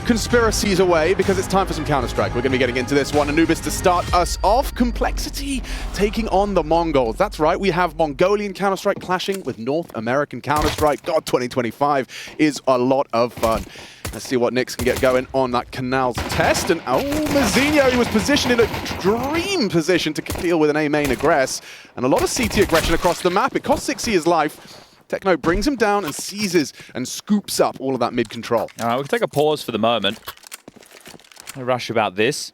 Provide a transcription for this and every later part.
conspiracies away because it's time for some Counter-Strike. We're going to be getting into this one. Anubis to start us off. Complexity taking on the Mongols. That's right, we have Mongolian Counter-Strike clashing with North American Counter-Strike. God, 2025 is a lot of fun. Let's see what Nyx can get going on that Canals test. And oh, Mazinho, he was positioned in a dream position to deal with an A main aggress. And a lot of CT aggression across the map. It costs 6C his life. Techno brings him down and seizes and scoops up all of that mid control. All right, we can take a pause for the moment. No rush about this.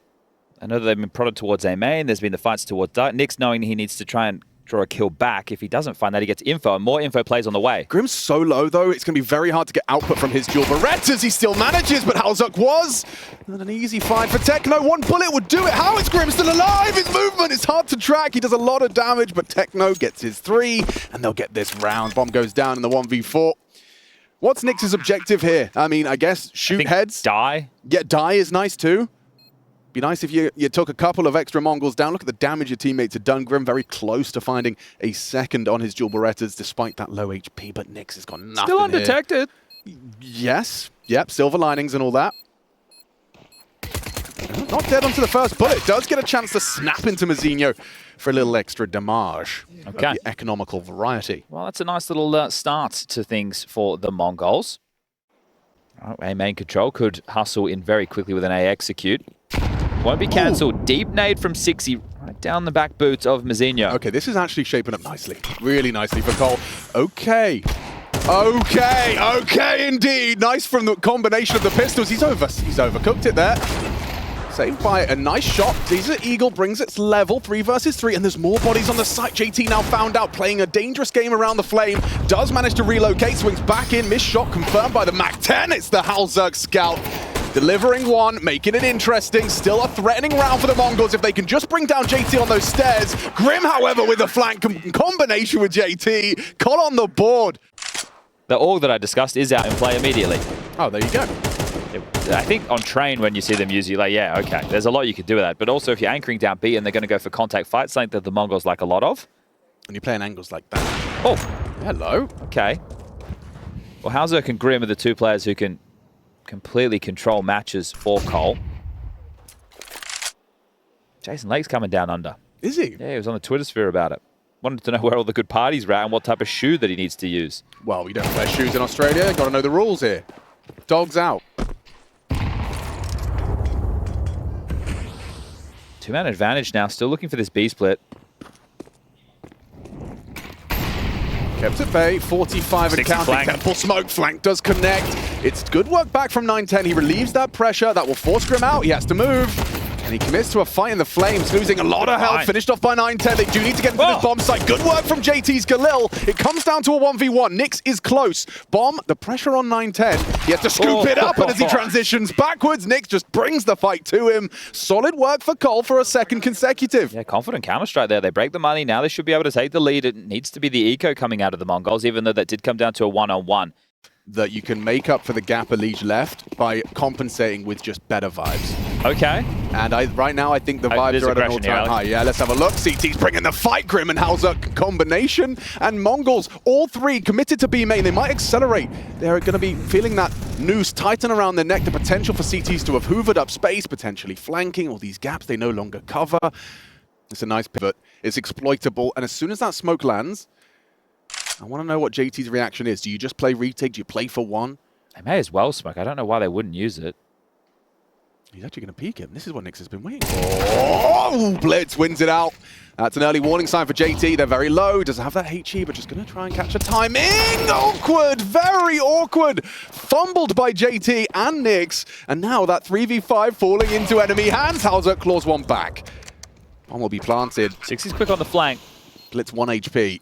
I know that they've been prodded towards A main. There's been the fights towards Dark. Nyx knowing he needs to try and draw a kill back. If he doesn't find that, he gets info, and more info plays on the way. Grim's so low, though, it's going to be very hard to get output from his dual Berettas. He still manages, but Halzuk was. Not an easy find for Techno. One bullet would do it. How is Grim still alive? His movement is hard to track. He does a lot of damage, but Techno gets his 3, and they'll get this round. Bomb goes down in the 1v4. What's Nyx's objective here? I mean, I guess shoot heads. Die. Yeah, die is nice, too. Be nice if you took a couple of extra Mongols down. Look at the damage your teammates had done. Grim very close to finding a second on his dual Berettas despite that low HP, but Nyx has got nothing Still undetected. Here. Yes. Yep, silver linings and all that. Not dead onto the first bullet. Does get a chance to snap into Mazinho for a little extra damage. Okay. The economical variety. Well, that's a nice little start to things for the Mongols. Oh, A main control could hustle in very quickly with an A execute. Won't be cancelled. Deep nade from 6C right down the back boots of Mazinho. Okay, this is actually shaping up nicely. Really nicely for Cole. Okay. Okay, indeed. Nice from the combination of the pistols. He's overcooked it there. Saved by a nice shot. Desert Eagle brings its level, 3 versus 3, and there's more bodies on the site. JT now found out, playing a dangerous game around the flame. Does manage to relocate, swings back in. Missed shot confirmed by the MAC-10. It's the Halzuk scout. Delivering one, making it interesting. Still a threatening round for the Mongols if they can just bring down JT on those stairs. Grim, however, with a flank combination with JT. Col on the board. The AUG that I discussed is out in play immediately. Oh, there you go. I think on train, when you see them use, you're like, yeah, okay, there's a lot you could do with that. But also, if you're anchoring down B and they're going to go for contact fights, something that the Mongols like a lot of. And you're playing angles like that. Oh, hello. Okay. Well, Halzuk and Grim are the two players who can completely control matches for Cole. Jason Lake's coming down under. Is he? Yeah, he was on the Twitter sphere about it. Wanted to know where all the good parties were at and what type of shoe that he needs to use. Well, we don't wear shoes in Australia. Got to know the rules here. Dogs out. 2-man advantage now. Still looking for this B split. Kept at bay, 45 and counting. Temple smoke, flank does connect. It's good work back from 910. He relieves that pressure. That will force Grim out. He has to move. And he commits to a fight in the flames, losing a lot of health. Finished off by 910. They do need to get into this bomb site. Good work from JT's Galil. It comes down to a 1v1. Nyx is close. Bomb, the pressure on 910. He has to scoop it up, and as he transitions backwards, Nyx just brings the fight to him. Solid work for Cole for a second consecutive. Yeah, confident Counter-Strike there. They break the money. Now they should be able to take the lead. It needs to be the eco coming out of the Mongols, even though that did come down to a one-on-one. That you can make up for the gap Elige left by compensating with just better vibes. Okay. And right now, I think the vibes are at an all-time high. Yeah, let's have a look. CT's bringing the fight. Grim and Halzuk combination. And Mongols, all three committed to B main. They might accelerate. They're going to be feeling that noose tighten around their neck. The potential for CTs to have hoovered up space, potentially flanking all these gaps they no longer cover. It's a nice pivot. It's exploitable. And as soon as that smoke lands, I want to know what JT's reaction is. Do you just play retake? Do you play for one? They may as well smoke. I don't know why they wouldn't use it. He's actually going to peek him. This is what Nyx has been waiting for. Oh, Blitz wins it out. That's an early warning sign for JT. They're very low. Doesn't have that HE, but just going to try and catch a timing. Awkward. Very awkward. Fumbled by JT and Nyx. And now that 3v5 falling into enemy hands. Halzuk claws one back. One will be planted. 6C's quick on the flank. Blitz 1 HP.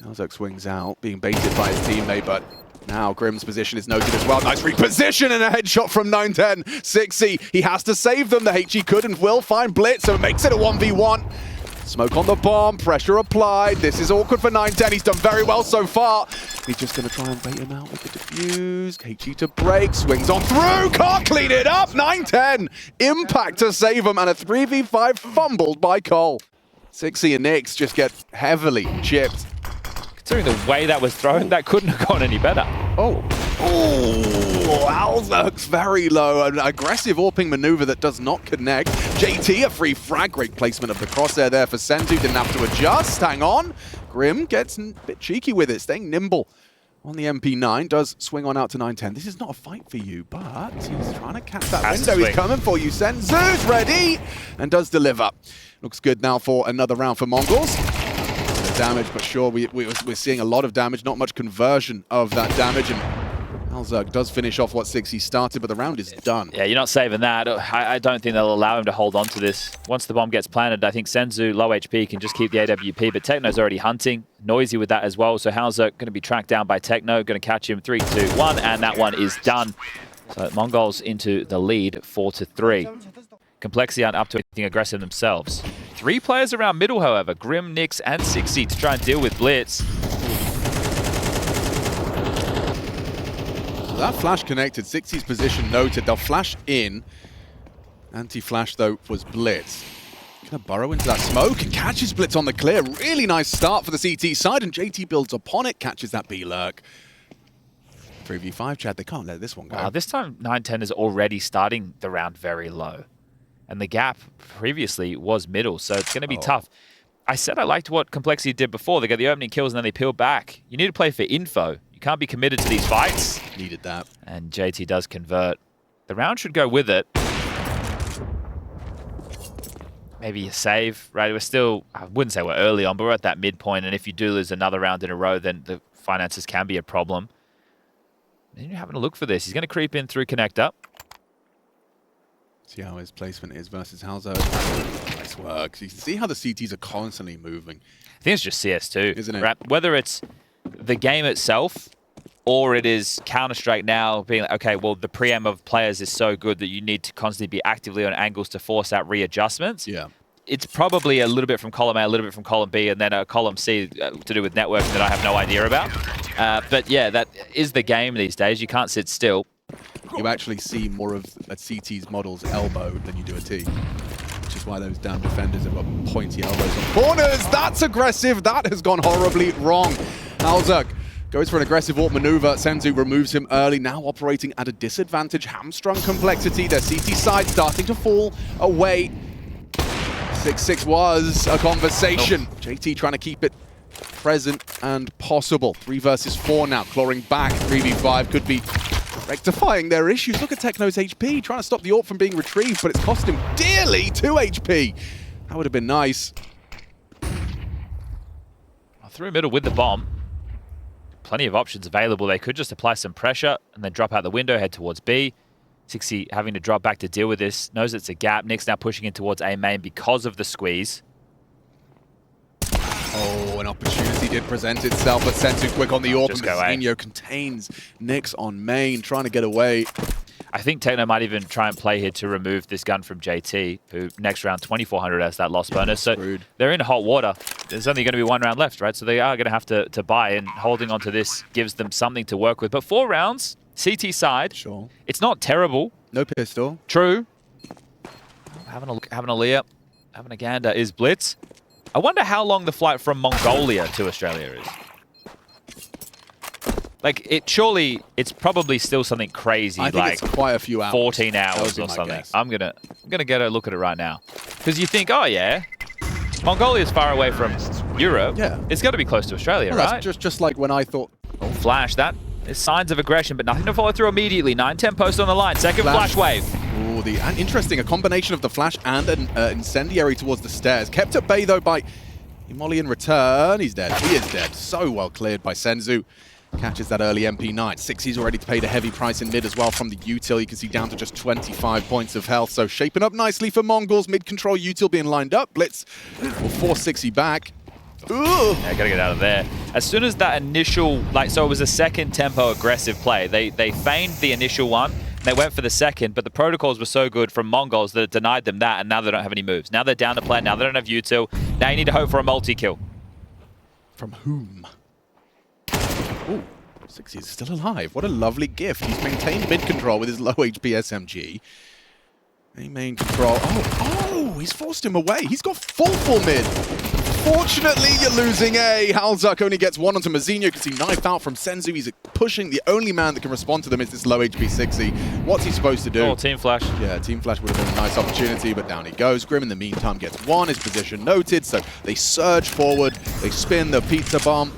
Halzuk swings out, being baited by his teammate, but now Grim's position is noted as well. Nice reposition and a headshot from 910. 6C, he has to save them. The HE could and will find Blitz, so it makes it a 1v1. Smoke on the bomb, pressure applied. This is awkward for 910. He's done very well so far. He's just going to try and bait him out with the defuse. HE to break, swings on through, can't clean it up. 910, impact to save him, and a 3v5 fumbled by Cole. 6C and Nyx just get heavily chipped. Considering the way that was thrown, that couldn't have gone any better. Oh. Zerg's very low. An aggressive AWPing maneuver that does not connect. JT, a free frag. Great placement of the crosshair there for Senzu. Didn't have to adjust. Hang on. Grim gets a bit cheeky with it, staying nimble on the MP9. Does swing on out to 910. This is not a fight for you, but he's trying to catch that window. He's coming for you. Senzu's ready and does deliver. Looks good now for another round for Mongols. Damage, but sure, we're seeing a lot of damage, not much conversion of that damage, and Zerg does finish off what 6 started, but the round is done. Yeah, you're not saving that. I don't think they'll allow him to hold on to this. Once the bomb gets planted, I think Senzu, low HP, can just keep the AWP, but Techno's already hunting. Noisy with that as well, so Zerg going to be tracked down by Techno, going to catch him 3, 2, 1, and that one is done. So Mongols into the lead, 4-3. Complexity aren't up to anything aggressive themselves. 3 players around middle, however. Grim, Nyx, and 6 to try and deal with Blitz. So that flash connected. 6's position noted. They'll flash in. Anti-flash, though, was Blitz. Gonna burrow into that smoke and catches Blitz on the clear. Really nice start for the CT side, and JT builds upon it, catches that B-lurk. 3v5, Chad, they can't let this one go. Wow, this time 910 is already starting the round very low. And the gap previously was middle, so it's going to be tough. I said I liked what Complexity did before. They got the opening kills and then they peel back. You need to play for info. You can't be committed to these fights. Needed that. And JT does convert. The round should go with it. Maybe a save, right? We're still, I wouldn't say we're early on, but we're at that midpoint. And if you do lose another round in a row, then the finances can be a problem. And you're having a look for this. He's going to creep in through connector. See how his placement is versus Halzo. Nice work. So you can see how the CTs are constantly moving. I think it's just CS2. Isn't it? Right? Whether it's the game itself or it is Counter-Strike now being like, okay, well, the preem of players is so good that you need to constantly be actively on angles to force out readjustments. Yeah. It's probably a little bit from column A, a little bit from column B, and then a column C to do with networking that I have no idea about. But yeah, that is the game these days. You can't sit still. You actually see more of a CT's model's elbow than you do a T. Which is why those damn defenders have got pointy elbows on corners. That's aggressive. That has gone horribly wrong. Zerg goes for an aggressive AWP maneuver. Senzu removes him early, now operating at a disadvantage. Hamstrung Complexity. Their CT side starting to fall away. 6-6 was a conversation. JT trying to keep it present and possible. 3 versus 4 now. Clawing back. 3v5 could be rectifying their issues. Look at Techno's HP, trying to stop the AWP from being retrieved, but it's cost him dearly 2 HP. That would have been nice. Through middle with the bomb. Plenty of options available. They could just apply some pressure and then drop out the window, head towards B. 60 having to drop back to deal with this. Knows it's a gap. Nick's now pushing in towards A main because of the squeeze. Oh, an opportunity did present itself, but Senzu quick on the AWP. Mazinho contains Nyx on main, trying to get away. I think Techno might even try and play here to remove this gun from JT, who next round 2,400 has that loss bonus. So they're in hot water. There's only going to be 1 round left, right? So they are going to have to buy, and holding on to this gives them something to work with. But 4 rounds, CT side. Sure. It's not terrible. No pistol. True. Having a look, having a Leah, having a gander is Blitz. I wonder how long the flight from Mongolia to Australia is. Like, it's probably still something crazy. I think like it's quite a few hours. 14 hours or something. Guess. I'm gonna get a look at it right now. Because you think, oh yeah, Mongolia's far away from Europe. Yeah. It's got to be close to Australia, Well, right? that's just like when I thought... Oh, flash, that is signs of aggression, but nothing to follow through immediately. 9-10 post on the line. Second flash wave. Ooh, and interesting, a combination of the flash and an incendiary towards the stairs. Kept at bay, though, by Imoli in return. He's dead. He is dead. So well cleared by Senzu. Catches that early MP9. 6's already paid a heavy price in mid as well from the util. You can see down to just 25 points of health. So shaping up nicely for Mongols. Mid-control util being lined up. Blitz will force 6 back. Ooh. Yeah, gotta get out of there. As soon as that initial, so it was a second tempo aggressive play. They feigned the initial one. They went for the second, but the protocols were so good from Mongols that it denied them that, and now they don't have any moves. Now they're down to play. Now they don't have util. Now you need to hope for a multi-kill. From whom? Ooh, 6 is still alive. What a lovely gift. He's maintained mid-control with his low HP SMG. A main control. Oh, he's forced him away. He's got full mid. Unfortunately, you're losing A. Halzuk only gets one onto Mazinho because he knifed out from Senzu. He's pushing. The only man that can respond to them is this low HP 6E. What's he supposed to do? Oh, Team Flash. Yeah, Team Flash would have been a nice opportunity, but down he goes. Grim, in the meantime, gets one. His position noted, so they surge forward. They spin the pizza bomb,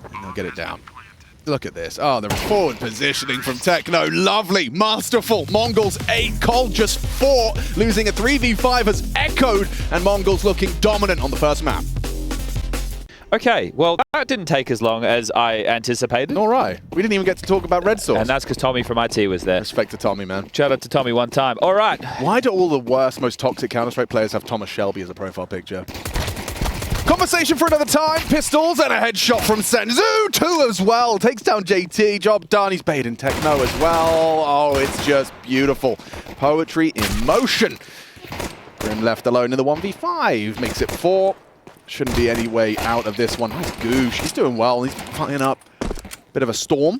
and they'll get it down. Look at this. Oh, the forward positioning from Techno. Lovely. Masterful. Mongols 8, Cole just 4. Losing a 3v5 has echoed, and Mongols looking dominant on the first map. Okay, well, that didn't take as long as I anticipated. All right. We didn't even get to talk about Red Source. And that's because Tommy from IT was there. Respect to Tommy, man. Shout out to Tommy one time. All right. Why do all the worst, most toxic Counter-Strike players have Thomas Shelby as a profile picture? Conversation for another time. Pistols and a headshot from Senzu. 2 as well. Takes down JT. Job done. He's baiting Techno as well. Oh, it's just beautiful. Poetry in motion. Grim left alone in the 1v5. Makes it 4. Shouldn't be any way out of this one. Nice Goosh. He's doing well. He's fighting up. Bit of a storm.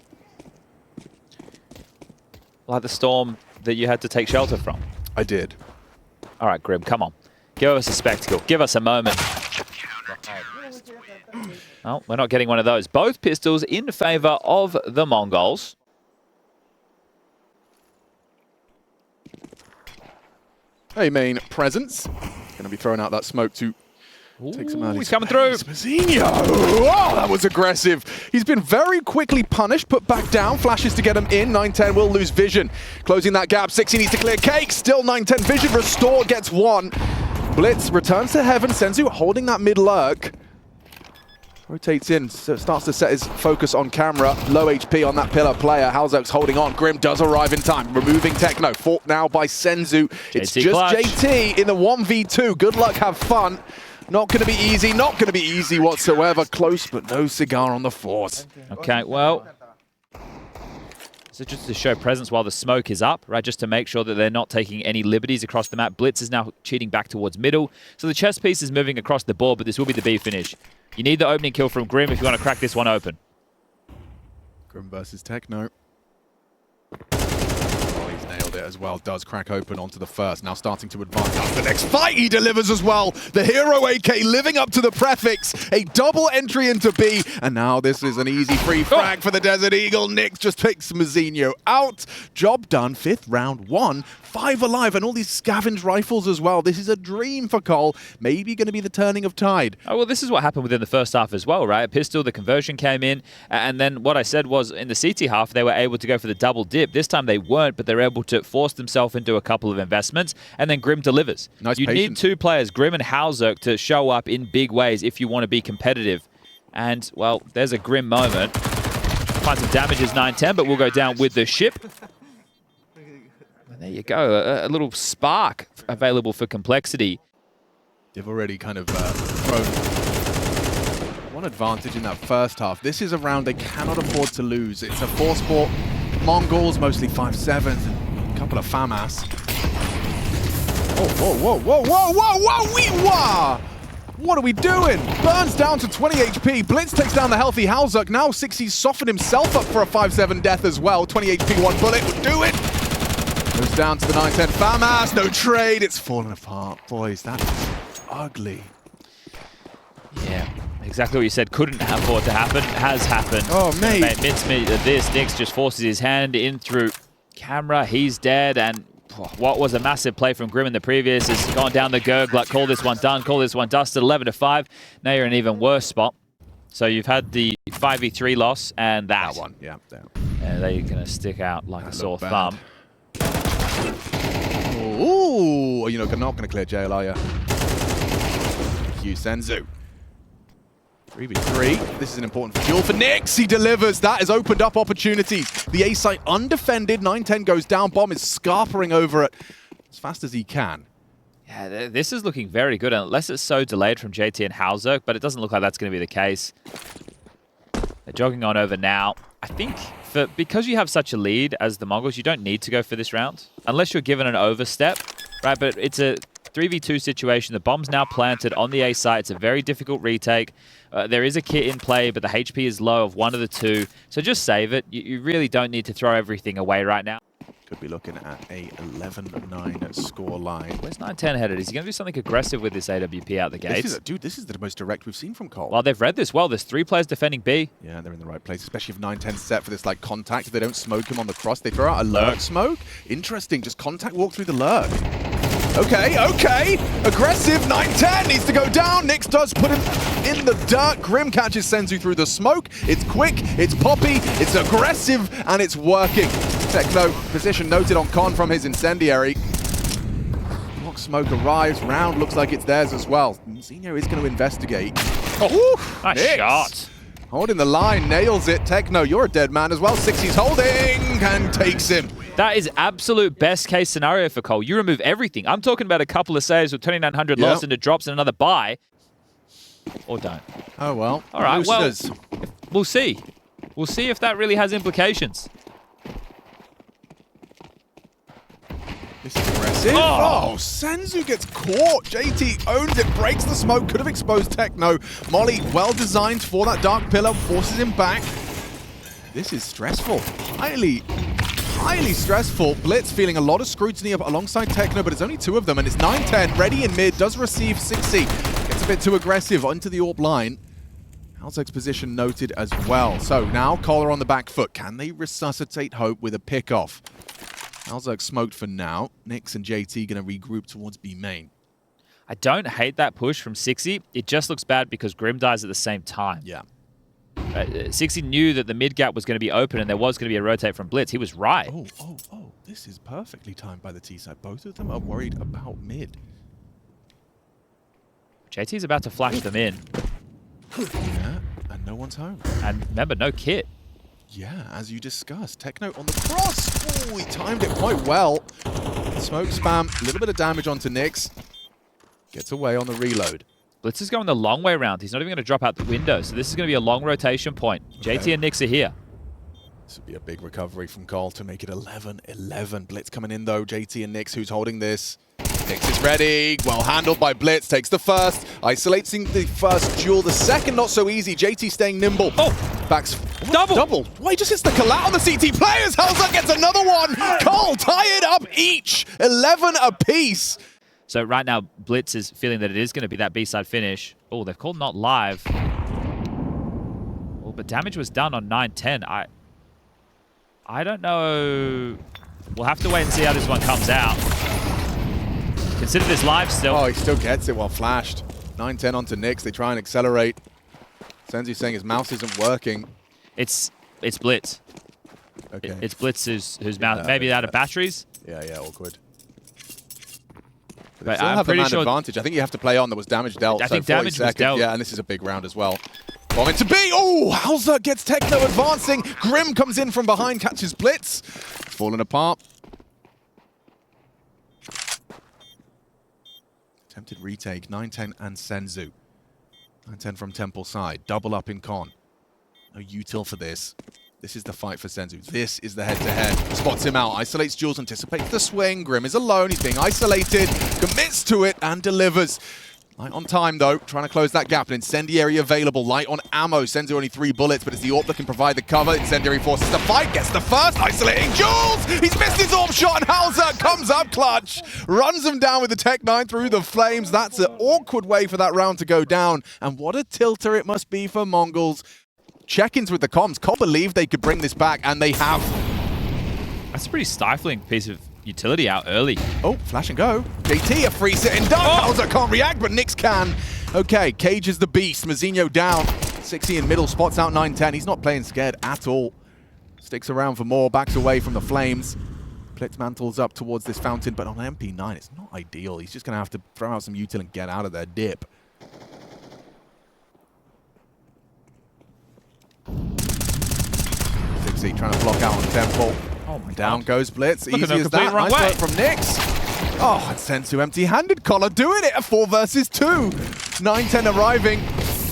Like the storm that you had to take shelter from. I did. All right, Grim, come on. Give us a spectacle. Give us a moment. Oh, we're not getting one of those. Both pistols in favor of the Mongols. Hey, main presence. Going to be throwing out that smoke to take some early. He's coming through. Mazinho. Oh, that was aggressive. He's been very quickly punished, put back down. Flashes to get him in. 910 will lose vision. Closing that gap. 60 needs to clear cake. Still 910 vision. Restore gets 1. Blitz returns to heaven. Senzu holding that mid lurk. Rotates in, so starts to set his focus on camera. Low HP on that pillar player. Halzuk's holding on. Grim does arrive in time, removing Techno. Fought now by Senzu. It's JT just clutch. JT in the 1v2. Good luck, have fun. Not going to be easy, not going to be easy whatsoever. Close, but no cigar on the force. Okay, well, so just to show presence while the smoke is up, right, just to make sure that they're not taking any liberties across the map. Blitz is now cheating back towards middle. So the chess piece is moving across the board, but this will be the B finish. You need the opening kill from Grim if you want to crack this one open. Grim versus Techno. Oh, he's nailed it as well. Does crack open onto the first. Now starting to advance. That's the next fight he delivers as well. The hero AK living up to the prefix. A double entry into B. And now this is an easy free frag for the Desert Eagle. Nick just takes Mazinho out. Job done. 5th round 1. 5 alive. And all these scavenge rifles as well. This is a dream for Cole. Maybe going to be the turning of tide. Oh, well, this is what happened within the first half as well, right? Pistol, the conversion came in. And then what I said was in the CT half, they were able to go for the double dip. This time they weren't, but they're able to force themselves into a couple of investments. And then Grim delivers. Nice you patience. need 2 players, Grim and Halzuk, to show up in big ways if you want to be competitive. And, well, there's a Grim moment. Find some damages, 910, but we'll go down with the ship. And there you go, a little spark available for complexity. They've already kind of thrown one advantage in that first half. This is a round they cannot afford to lose. It's a 4-sport. Mongols, mostly 5-7s, and a couple of FAMAS. Oh, whoa, whoa, whoa, whoa, whoa, whoa, wee-wah! What are we doing? Burns down to 20 HP. Blitz takes down the healthy Halzuk. Now 60's softened himself up for a 5-7 death as well. 20 HP, 1 bullet would do it. Goes down to the 910 FAMAS. No trade. It's falling apart. Boys, that is ugly. Yeah, exactly what you said. Couldn't afford to happen. Has happened. Oh, mate. Mincemeat of this. Nix just forces his hand in through camera. He's dead. And what was a massive play from Grim in the previous has gone down the gurgler. Call this one done. Call this one dusted. 11-5. Now you're in an even worse spot. So you've had the 5v3 loss and that one. Yeah, that. And they're going to stick out like a sore thumb. Ooh, you're not going to clear jail, are you? Q Senzu. 3v3. This is an important fuel for Nix. He delivers. That has opened up opportunities. The A site undefended. 910 goes down. Bomb is scarpering over it as fast as he can. Yeah, this is looking very good, unless it's so delayed from JT and Halzuk, but it doesn't look like that's going to be the case. They're jogging on over now. I think because you have such a lead as the Mongols, you don't need to go for this round, unless you're given an overstep, right? But it's a 3v2 situation. The bomb's now planted on the A site. It's a very difficult retake. There is a kit in play, but the HP is low of one of the two. So just save it. You really don't need to throw everything away right now. Could be looking at a 11-9 score line. Where's 9-10 headed? Is he going to do something aggressive with this AWP out the gates? This is the most direct we've seen from Cole. Well, they've read this well. There's 3 players defending B. Yeah, they're in the right place, especially if 9-10 set for this like contact. If they don't smoke him on the cross, they throw out a lurk smoke. Interesting, just contact walk through the lurk. Okay, okay. Aggressive, 9-10 needs to go down. Nyx does put him in the dirt. Grim catches Senzu through the smoke. It's quick, it's poppy, it's aggressive, and it's working. Techno position noted on Con from his incendiary. Block smoke arrives. Round looks like it's theirs as well. Zinho is going to investigate. Oh, nice Nyx shot. Holding the line, nails it. Techno, you're a dead man as well. 60's holding and takes him. That is absolute best case scenario for Cole. You remove everything. I'm talking about a couple of saves with 2,900 lost into drops and another buy. Or don't. Oh, well. All right, Roosters. well, we'll see. We'll see if that really has implications. This is aggressive. Oh, Senzu gets caught. JT owns it, breaks the smoke, could have exposed Techno. Molly, well designed for that dark pillar, forces him back. This is stressful. Highly stressful. Blitz feeling a lot of scrutiny alongside Techno, but it's only 2 of them, and it's 9-10. Ready in mid, does receive 60. Gets a bit too aggressive onto the AWP line. Halzek's position noted as well. So now Collar on the back foot. Can they resuscitate hope with a pickoff? Halzek smoked for now. Nyx and JT going to regroup towards B main. I don't hate that push from 60. It just looks bad because Grim dies at the same time. Yeah. 60 knew that the mid gap was going to be open and there was going to be a rotate from Blitz. He was right. Oh. This is perfectly timed by the T side. Both of them are worried about mid. JT's about to flash them in. Yeah, and no one's home. And remember, no kit. Yeah, as you discussed. Techno on the cross. Oh, he timed it quite well. Smoke spam, a little bit of damage onto Nyx. Gets away on the reload. Blitz is going the long way around. He's not even going to drop out the window, so this is going to be a long rotation point. Okay. JT and Nyx are here. This would be a big recovery from Cole to make it 11-11. Blitz coming in though. JT and Nyx, who's holding this. Nyx is ready. Well handled by Blitz. Takes the first. Isolating the first duel. The second not so easy. JT staying nimble. Oh! Backs. Double! Double. Why he just hits the collat on the CT players? Halzek gets another one. Cole tie it up each. 11 apiece. So right now, Blitz is feeling that it is going to be that B-side finish. Oh, they've called not live. Well, but damage was done on 9-10. I don't know. We'll have to wait and see how this one comes out. Consider this live still. Oh, he still gets it while flashed. 9-10 onto Nyx. They try and accelerate. Senzu saying his mouse isn't working. It's Blitz. Okay. It's Blitz whose mouse maybe out of batteries. Yeah, awkward. But still I'm have the pretty man sure advantage. I think you have to play on. There was damage dealt. I so think 40 damage was seconds. dealt. Yeah, and this is a big round as well. Bomb into B. Oh, Halzek gets Techno advancing. Grim comes in from behind, catches Blitz. Falling apart. Attempted retake. 9-10 and Senzu. 9-10 from Temple side. Double up in Con. No util for this. This is the fight for Senzu. This is the head-to-head. Spots him out. Isolates Jules. Anticipates the swing. Grim is alone. He's being isolated. Commits to it and delivers. Light on time, though. Trying to close that gap. An incendiary available. Light on ammo. Senzu only 3 bullets, but it's the AWP that can provide the cover. Incendiary forces the fight. Gets the first. Isolating Jules. He's missed his AWP shot, and Halzek comes up clutch. Runs him down with the Tech 9 through the flames. That's an awkward way for that round to go down. And what a tilter it must be for Mongols. Check-ins with the comms. Can't believe they could bring this back, and they have. That's a pretty stifling piece of utility out early. Oh, flash and go. JT, a free sit and done. Halzek can't react, but Nyx can. Okay, Cage is the beast. Mazinho down. 60 in middle, spots out 9-10. He's not playing scared at all. Sticks around for more, backs away from the flames. Blitz mantles up towards this fountain, but on MP9, it's not ideal. He's just going to have to throw out some util and get out of there. Dip. Trying to block out on Temple. Oh my Down God. goes Blitz. Look at Easy them as complete that. wrong Nice way. work from Nyx. Oh, and Senzu empty-handed. Collar doing it. A 4 versus 2. 9-10 arriving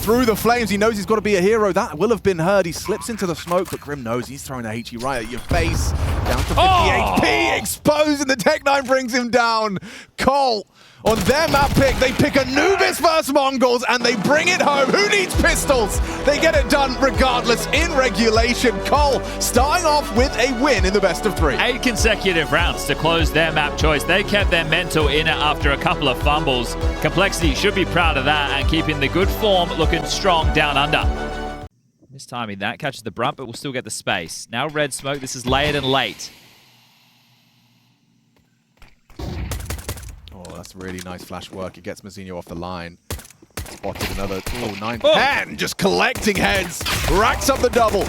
through the flames. He knows he's got to be a hero. That will have been heard. He slips into the smoke, but Grim knows he's throwing the HE right at your face. Down to 50 HP. Exposed, and the Tech 9 brings him down. Cole On their map pick, they pick Anubis versus Mongols, and they bring it home. Who needs pistols? They get it done regardless in regulation. Cole starting off with a win in the best of 3. 8 consecutive rounds to close their map choice. They kept their mental in it after a couple of fumbles. Complexity should be proud of that and keeping the good form looking strong down under. Mistiming that, catches the brunt, but we'll still get the space. Now red smoke, this is layered and late. Oh, that's really nice flash work. It gets Mazinho off the line. Spotted another, 9-10, just collecting heads. Racks up the double.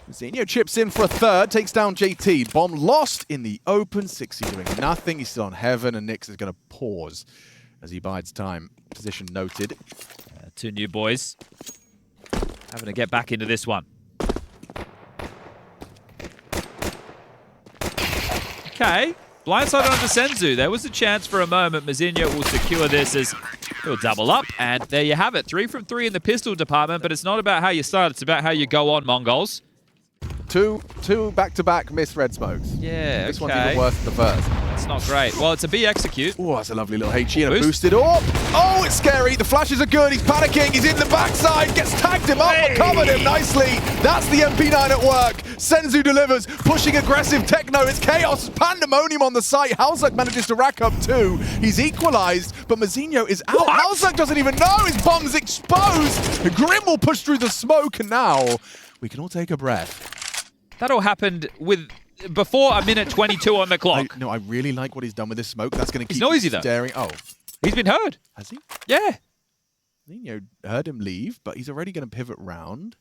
Mazinho chips in for a third, takes down JT. Bomb lost in the open. 6C doing nothing. He's still on heaven, and Nyx is going to pause as he bides time. Position noted. 2 new boys. Having to get back into this one. Okay. Blindside onto Senzu. There was a chance for a moment. Mazinho will secure this as he'll double up. And there you have it. 3 from 3 in the pistol department. But it's not about how you start. It's about how you go on, Mongols. Two back-to-back missed red smokes. Yeah, This one's even worse than the first. It's not great. Well, it's a B execute. Oh, that's a lovely little HE and a boosted orb. Oh, it's scary. The flashes are good. He's panicking. He's in the backside. Gets tagged him up. Covered him nicely. That's the MP9 at work. Senzu delivers. Pushing aggressive techno. It's chaos. Pandemonium on the site. Halzak manages to rack up 2. He's equalized, but Mazinho is out. Halzak doesn't even know. His bomb's exposed. Grim will push through the smoke, and now we can all take a breath. That all happened with before a minute 22 on the clock. I really like what he's done with this smoke. That's going to keep noisy, though. staring. Oh, He's been heard. has he? Yeah. Mazinho heard him leave, but he's already going to pivot round.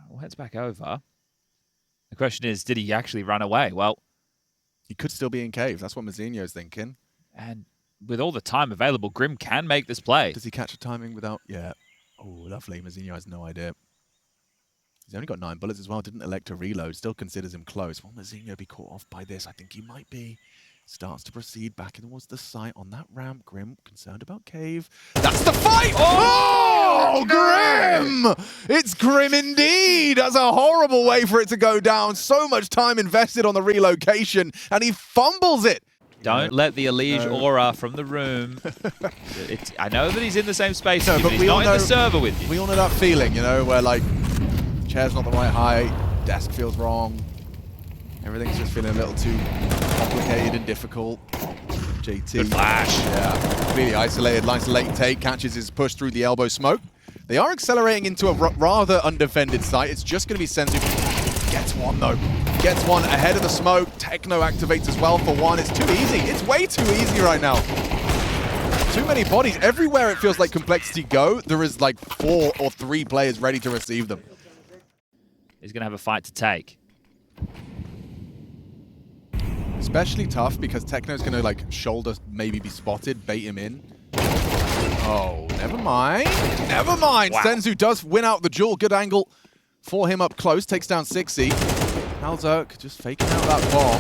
Well, heads back over. The question is, did he actually run away? Well, He could still be in cave. That's what Mazinho's thinking. and with all the time available, Grim can make this play. Does he catch a timing without... Yeah. Oh, lovely. Mazinho has no idea. He's only got 9 bullets as well. Didn't elect to reload. Still considers him close. Will Mazinho be caught off by this? I think he might be. Starts to proceed back towards the site on that ramp. Grim concerned about cave. That's the fight! Oh, Grim! It's Grim indeed. That's a horrible way for it to go down. So much time invested on the relocation, and he fumbles it. Don't let the Elige aura from the room. I know that he's in the same space, but he's not in the server with you. We all know that feeling, you know, where like chair's not the right height, desk feels wrong, everything's just feeling a little too complicated and difficult. JT. Good flash. Yeah, completely isolated, nice late take, catches his push through the elbow smoke. They are accelerating into a rather undefended site. It's just going to be Senzu. Gets one though. Gets one ahead of the smoke. Techno activates as well for one. It's too easy. It's way too easy right now. Too many bodies. Everywhere it feels like Complexity go, there is like 4 or 3 players ready to receive them. He's going to have a fight to take. Especially tough because Techno's going to like shoulder, maybe be spotted, bait him in. Oh, never mind. Never mind. Wow. Senzu does win out the duel. Good angle for him up close. Takes down 6C. Halzak just faking out that bomb.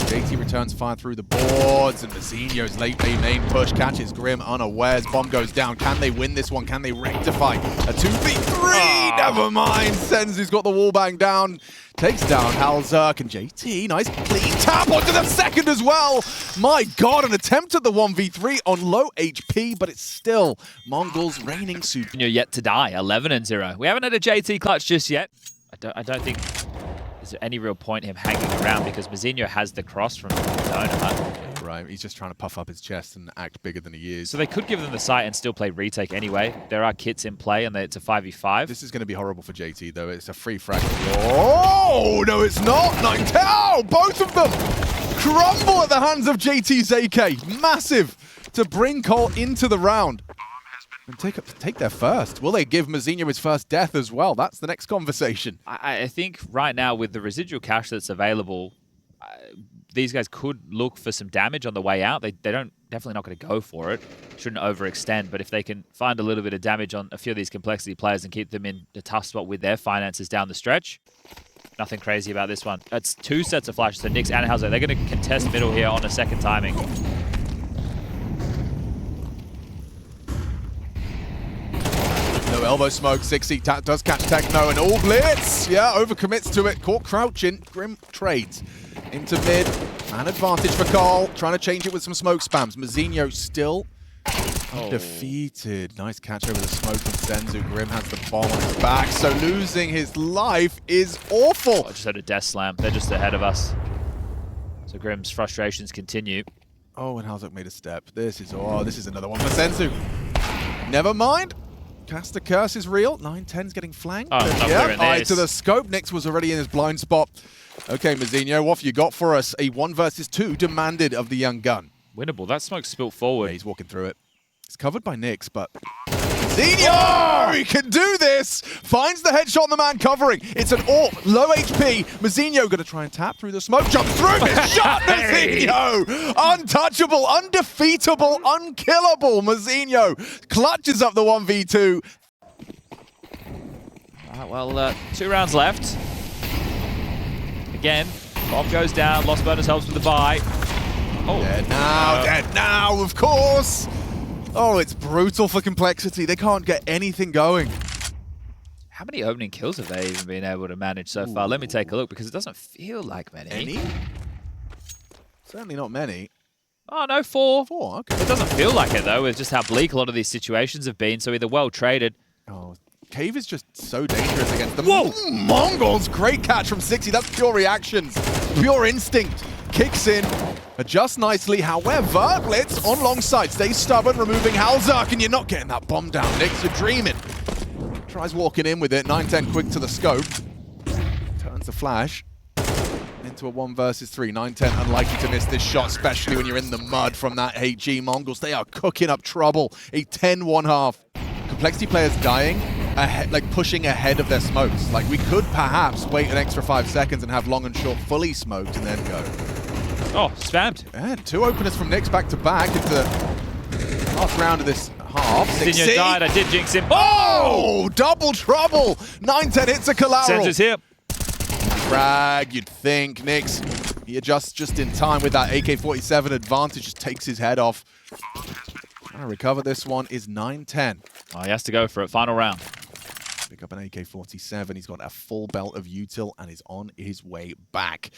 JT returns fire through the boards, and Mazinho's late main push catches Grim unawares. Bomb goes down. Can they win this one? Can they rectify a 2v3? Never mind. Senzu's got the wall bang down. Takes down Halzak, and JT, nice clean tap onto the second as well. My God, an attempt at the 1v3 on low HP, but it's still Mongols reigning super. You're yet to die, 11-0. We haven't had a JT clutch just yet. I don't think there's any real point him hanging around because Mazinho has the cross from Donut. Right, he's just trying to puff up his chest and act bigger than he is. So they could give them the site and still play retake anyway. There are kits in play and it's a 5v5. This is going to be horrible for JT though. It's a free frag. Oh, no it's not. 9-10. Oh, both of them crumble at the hands of JT's AK. Massive to bring Cole into the round. And take their first. Will they give Mazinho his first death as well? That's the next conversation. I think right now with the residual cash that's available, these guys could look for some damage on the way out. They don't, definitely not going to go for it. Shouldn't overextend, but if they can find a little bit of damage on a few of these Complexity players and keep them in a tough spot with their finances down the stretch, nothing crazy about this one. That's 2 sets of flashes. So Nyx and Halzak, they're going to contest middle here on a second timing. No elbow smoke. 60 does catch Techno and all blitz. Yeah, overcommits to it. Caught crouching. Grim trades into mid. Man advantage for Carl. Trying to change it with some smoke spams. Mazinho still undefeated. Nice catch over the smoke from Senzu. Grim has the bomb on his back, so losing his life is awful. I just had a death slam. They're just ahead of us. So Grim's frustrations continue. Oh, and Halzok made a step. This is another one for Senzu. Never mind. Cast the curse is real. 9-10's getting flanked. Eye to the scope. Nix was already in his blind spot. Okay, Mazinho, what have you got for us? A 1 versus 2 demanded of the young gun. Winnable. That smoke spilt forward. Yeah, he's walking through it. It's covered by Nix, but Mazinho! He can do this! Finds the headshot on the man covering. It's an AWP, low HP. Mazinho gonna try and tap through the smoke. Jumps through his shot, Mazinho! Untouchable, undefeatable, unkillable. Mazinho clutches up the 1v2. Alright, well, 2 rounds left. Again, bomb goes down. Lost Bonus helps with the buy. Oh. Dead now, of course! Oh, it's brutal for Complexity. They can't get anything going. How many opening kills have they even been able to manage so far? Let me take a look, because it doesn't feel like many. Any? Certainly not many. Oh, no, 4. 4, okay. It doesn't feel like it, though, with just how bleak a lot of these situations have been. So either well traded. Oh, Cave is just so dangerous against them. Whoa! Mongols! Great catch from 60. That's pure reactions. Pure instinct. Kicks in. Adjusts nicely. However, Blitz on long side. Stays stubborn, removing Halzok, and you're not getting that bomb down, Nix. You're dreaming. Tries walking in with it. 9-10 quick to the scope. Turns the flash into a 1 versus 3. 9-10 unlikely to miss this shot, especially when you're in the mud from that HG. Mongols, they are cooking up trouble. A 10-1 half. Complexity players dying, like pushing ahead of their smokes. Like we could perhaps wait an extra 5 seconds and have long and short fully smoked and then go. Oh, spammed. And 2 openers from Nix back to back into the last round of this half. Mazinho died. I did jinx him. Oh, double trouble. 9-10 hits a collateral. Senzu's here. Frag, you'd think. Nix, he adjusts just in time with that AK-47 advantage, just takes his head off. Trying to recover this one is 9-10. Oh, he has to go for it. Final round. Pick up an AK-47. He's got a full belt of util and is on his way back.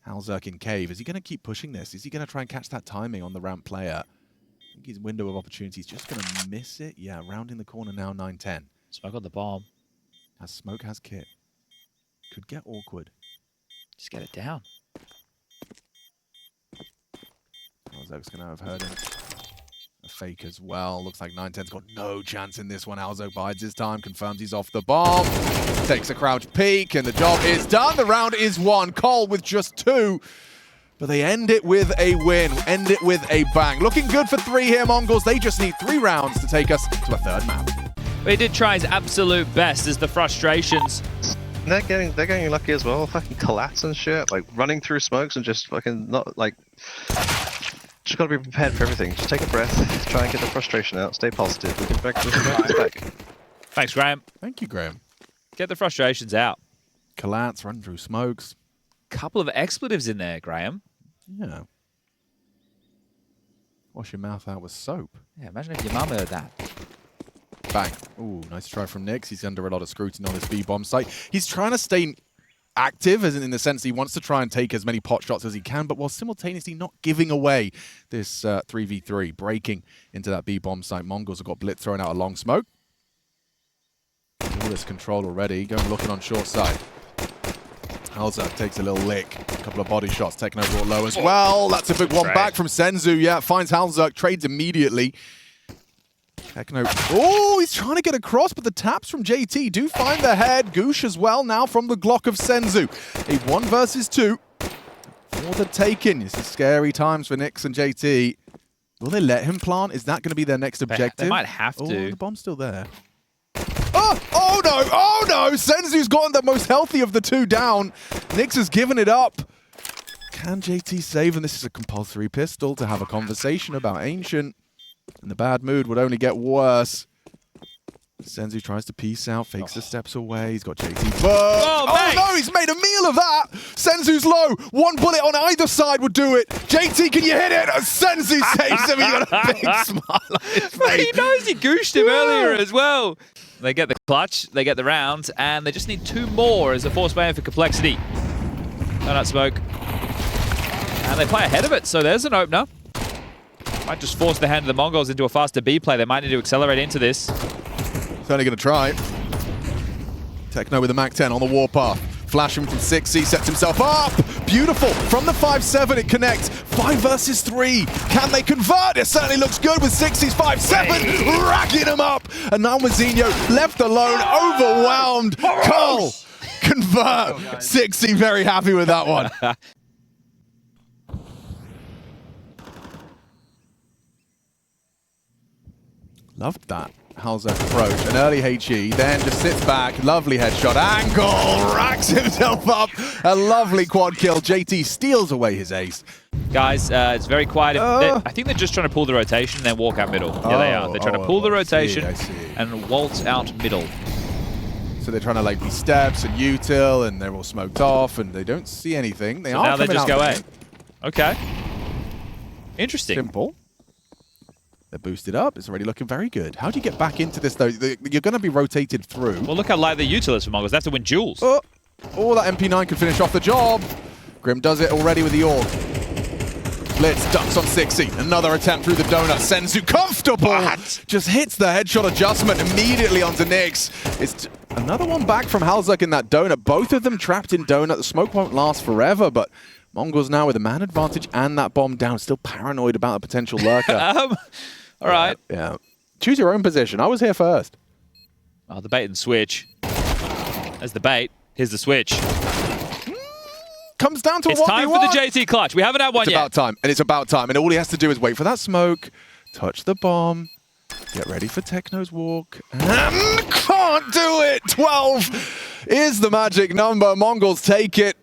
Halzok in Cave. Is he going to keep pushing this? Is he going to try and catch that timing on the ramp player? I think his window of opportunity is just going to miss it. Yeah, rounding the corner now, 9-10. Smoke on the bomb. Has smoke, has kit. Could get awkward. Just get it down. Halzok's going to have heard him. A fake as well. Looks like 9-10's got no chance in this one. Halzok bides his time, confirms he's off the bomb. Takes a crouch peek, and the job is done. The round is won. Cole with just 2. But they end it with a win. End it with a bang. Looking good for 3 here, Mongols. They just need 3 rounds to take us to a 3rd map. But he did try his absolute best as the frustrations. They're getting lucky as well. Fucking collapse and shit. Like running through smokes and just fucking not like. Just gotta be prepared for everything. Just take a breath, try and get the frustration out, stay positive. We can back this back. Thanks, Graham. Thank you, Graham. Get the frustrations out. Collapse, run through smokes. Couple of expletives in there, Graham. Yeah. Wash your mouth out with soap. Yeah, imagine if your mum heard that. Bang. Ooh, nice try from Nix. He's under a lot of scrutiny on this B-bomb site. He's trying to stay active, as in the sense he wants to try and take as many pot shots as he can, but while simultaneously not giving away this 3v3, breaking into that B-bomb site. Mongols have got Blitz throwing out a long smoke. All this control already, going looking on short side. Halzok takes a little lick, a couple of body shots, taking over low as well. That's a big one back from Senzu. Yeah, finds Halzok, trades immediately. Techno. Oh, he's trying to get across, but the taps from JT do find the head. Goosh as well now from the Glock of Senzu. A 1 versus 2 for the taking. This is scary times for Nix and JT. Will they let him plant? Is that going to be their next objective? They might have to. Oh, the bomb's still there. Oh no! Oh no! Senzu's gotten the most healthy of the 2 down. Nix has given it up. Can JT save? And this is a compulsory pistol to have a conversation about Ancient. And the bad mood would only get worse. Senzu tries to peace out, fakes the steps away. He's got JT. Oh no, he's made a meal of that. Senzu's low. 1 bullet on either side would do it. JT, can you hit it? Senzu saves him. He got a big smile on his face. He knows he gooshed him earlier as well. They get the clutch, they get the round, and they just need 2 more as a force ban for complexity. Donut smoke. And they play ahead of it, so there's an opener. Might just force the hand of the Mongols into a faster B play. They might need to accelerate into this. He's only going to try. Techno with the Mac 10 on the warpath. Flashing from 6C, sets himself up. Beautiful. From the 5-7, it connects. 5 versus 3. Can they convert? It certainly looks good with 6C's 5-7. Racking him up. And now Mazinho left alone, overwhelmed. Cole, convert. 6C very happy with that one. Loved that. Halzak approach, an early HE, then just sits back, lovely headshot, angle, racks himself up, a lovely quad kill. JT steals away his ace. Guys, it's very quiet. I think they're just trying to pull the rotation and then walk out middle. Yeah, they are. They're trying to pull the rotation and waltz out middle. So they're trying to like be steps and util, and they're all smoked off, and they don't see anything. They So are now they coming just out go there. A. Okay. Interesting. Simple. They're boosted up. It's already looking very good. How do you get back into this, though? You're going to be rotated through. Well, look how light the util is for Mongols. They have to win duels. Oh, that MP9 can finish off the job. Grim does it already with the orb. Blitz ducks on 6C. Another attempt through the donut. Senzu comfortable. Just hits the headshot adjustment immediately onto Nyx. It's another one back from Halzak in that donut. Both of them trapped in donut. The smoke won't last forever, but Mongols now with a man advantage and that bomb down. Still paranoid about a potential lurker. All right. Yeah. Choose your own position. I was here first. Oh, the bait and switch. There's the bait. Here's the switch. Comes down to It's what time we for want. the JT clutch. We haven't had one It's yet. about time, and it's about time. And all he has to do is wait for that smoke, touch the bomb, get ready for Techno's walk, and can't do it! 12 is the magic number. Mongols take it.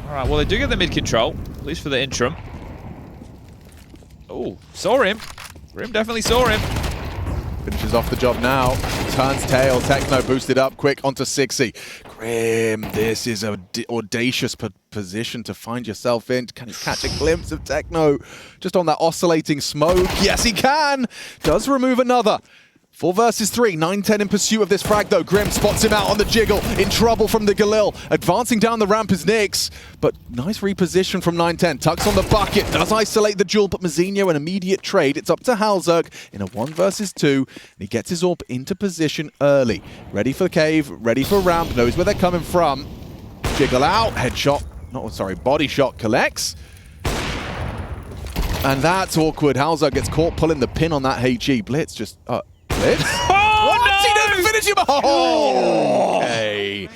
All right, well, they do get the mid control, at least for the interim. Oh, saw him. Grim definitely saw him. Finishes off the job now. Turns tail. Techno boosted up quick onto 6C. Grim, this is an audacious position to find yourself in. Can you catch a glimpse of Techno just on that oscillating smoke? Yes, he can. Does remove another. 4 versus 3, 9-10 in pursuit of this frag though. Grim spots him out on the jiggle, in trouble from the Galil. Advancing down the ramp is Nyx, but nice reposition from 9-10. Tucks on the bucket, does isolate the duel, but Mazinho an immediate trade. It's up to Halzak in a 1 versus 2, and he gets his AWP into position early. Ready for the cave, ready for ramp, knows where they're coming from. Jiggle out, headshot, body shot collects. And that's awkward. Halzak gets caught pulling the pin on that HE. Blitz just... Blitz? Oh, what? no! He didn't finish him! Oh! Okay.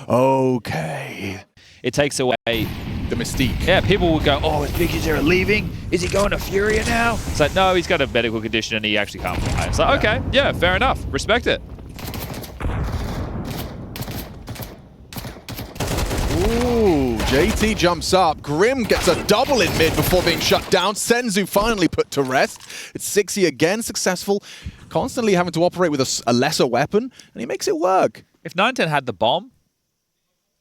Okay. It takes away The mystique. Yeah, people would go, oh, is Big Zero leaving? Is he going to Furia now? It's like, no, he's got a medical condition and he actually can't fly. It's like, okay, yeah, fair enough. Respect it. Ooh, JT jumps up. Grim gets a double in mid before being shut down. Senzu finally put to rest. It's 6E again, successful. Constantly having to operate with a lesser weapon, and he makes it work. If 910 had the bomb,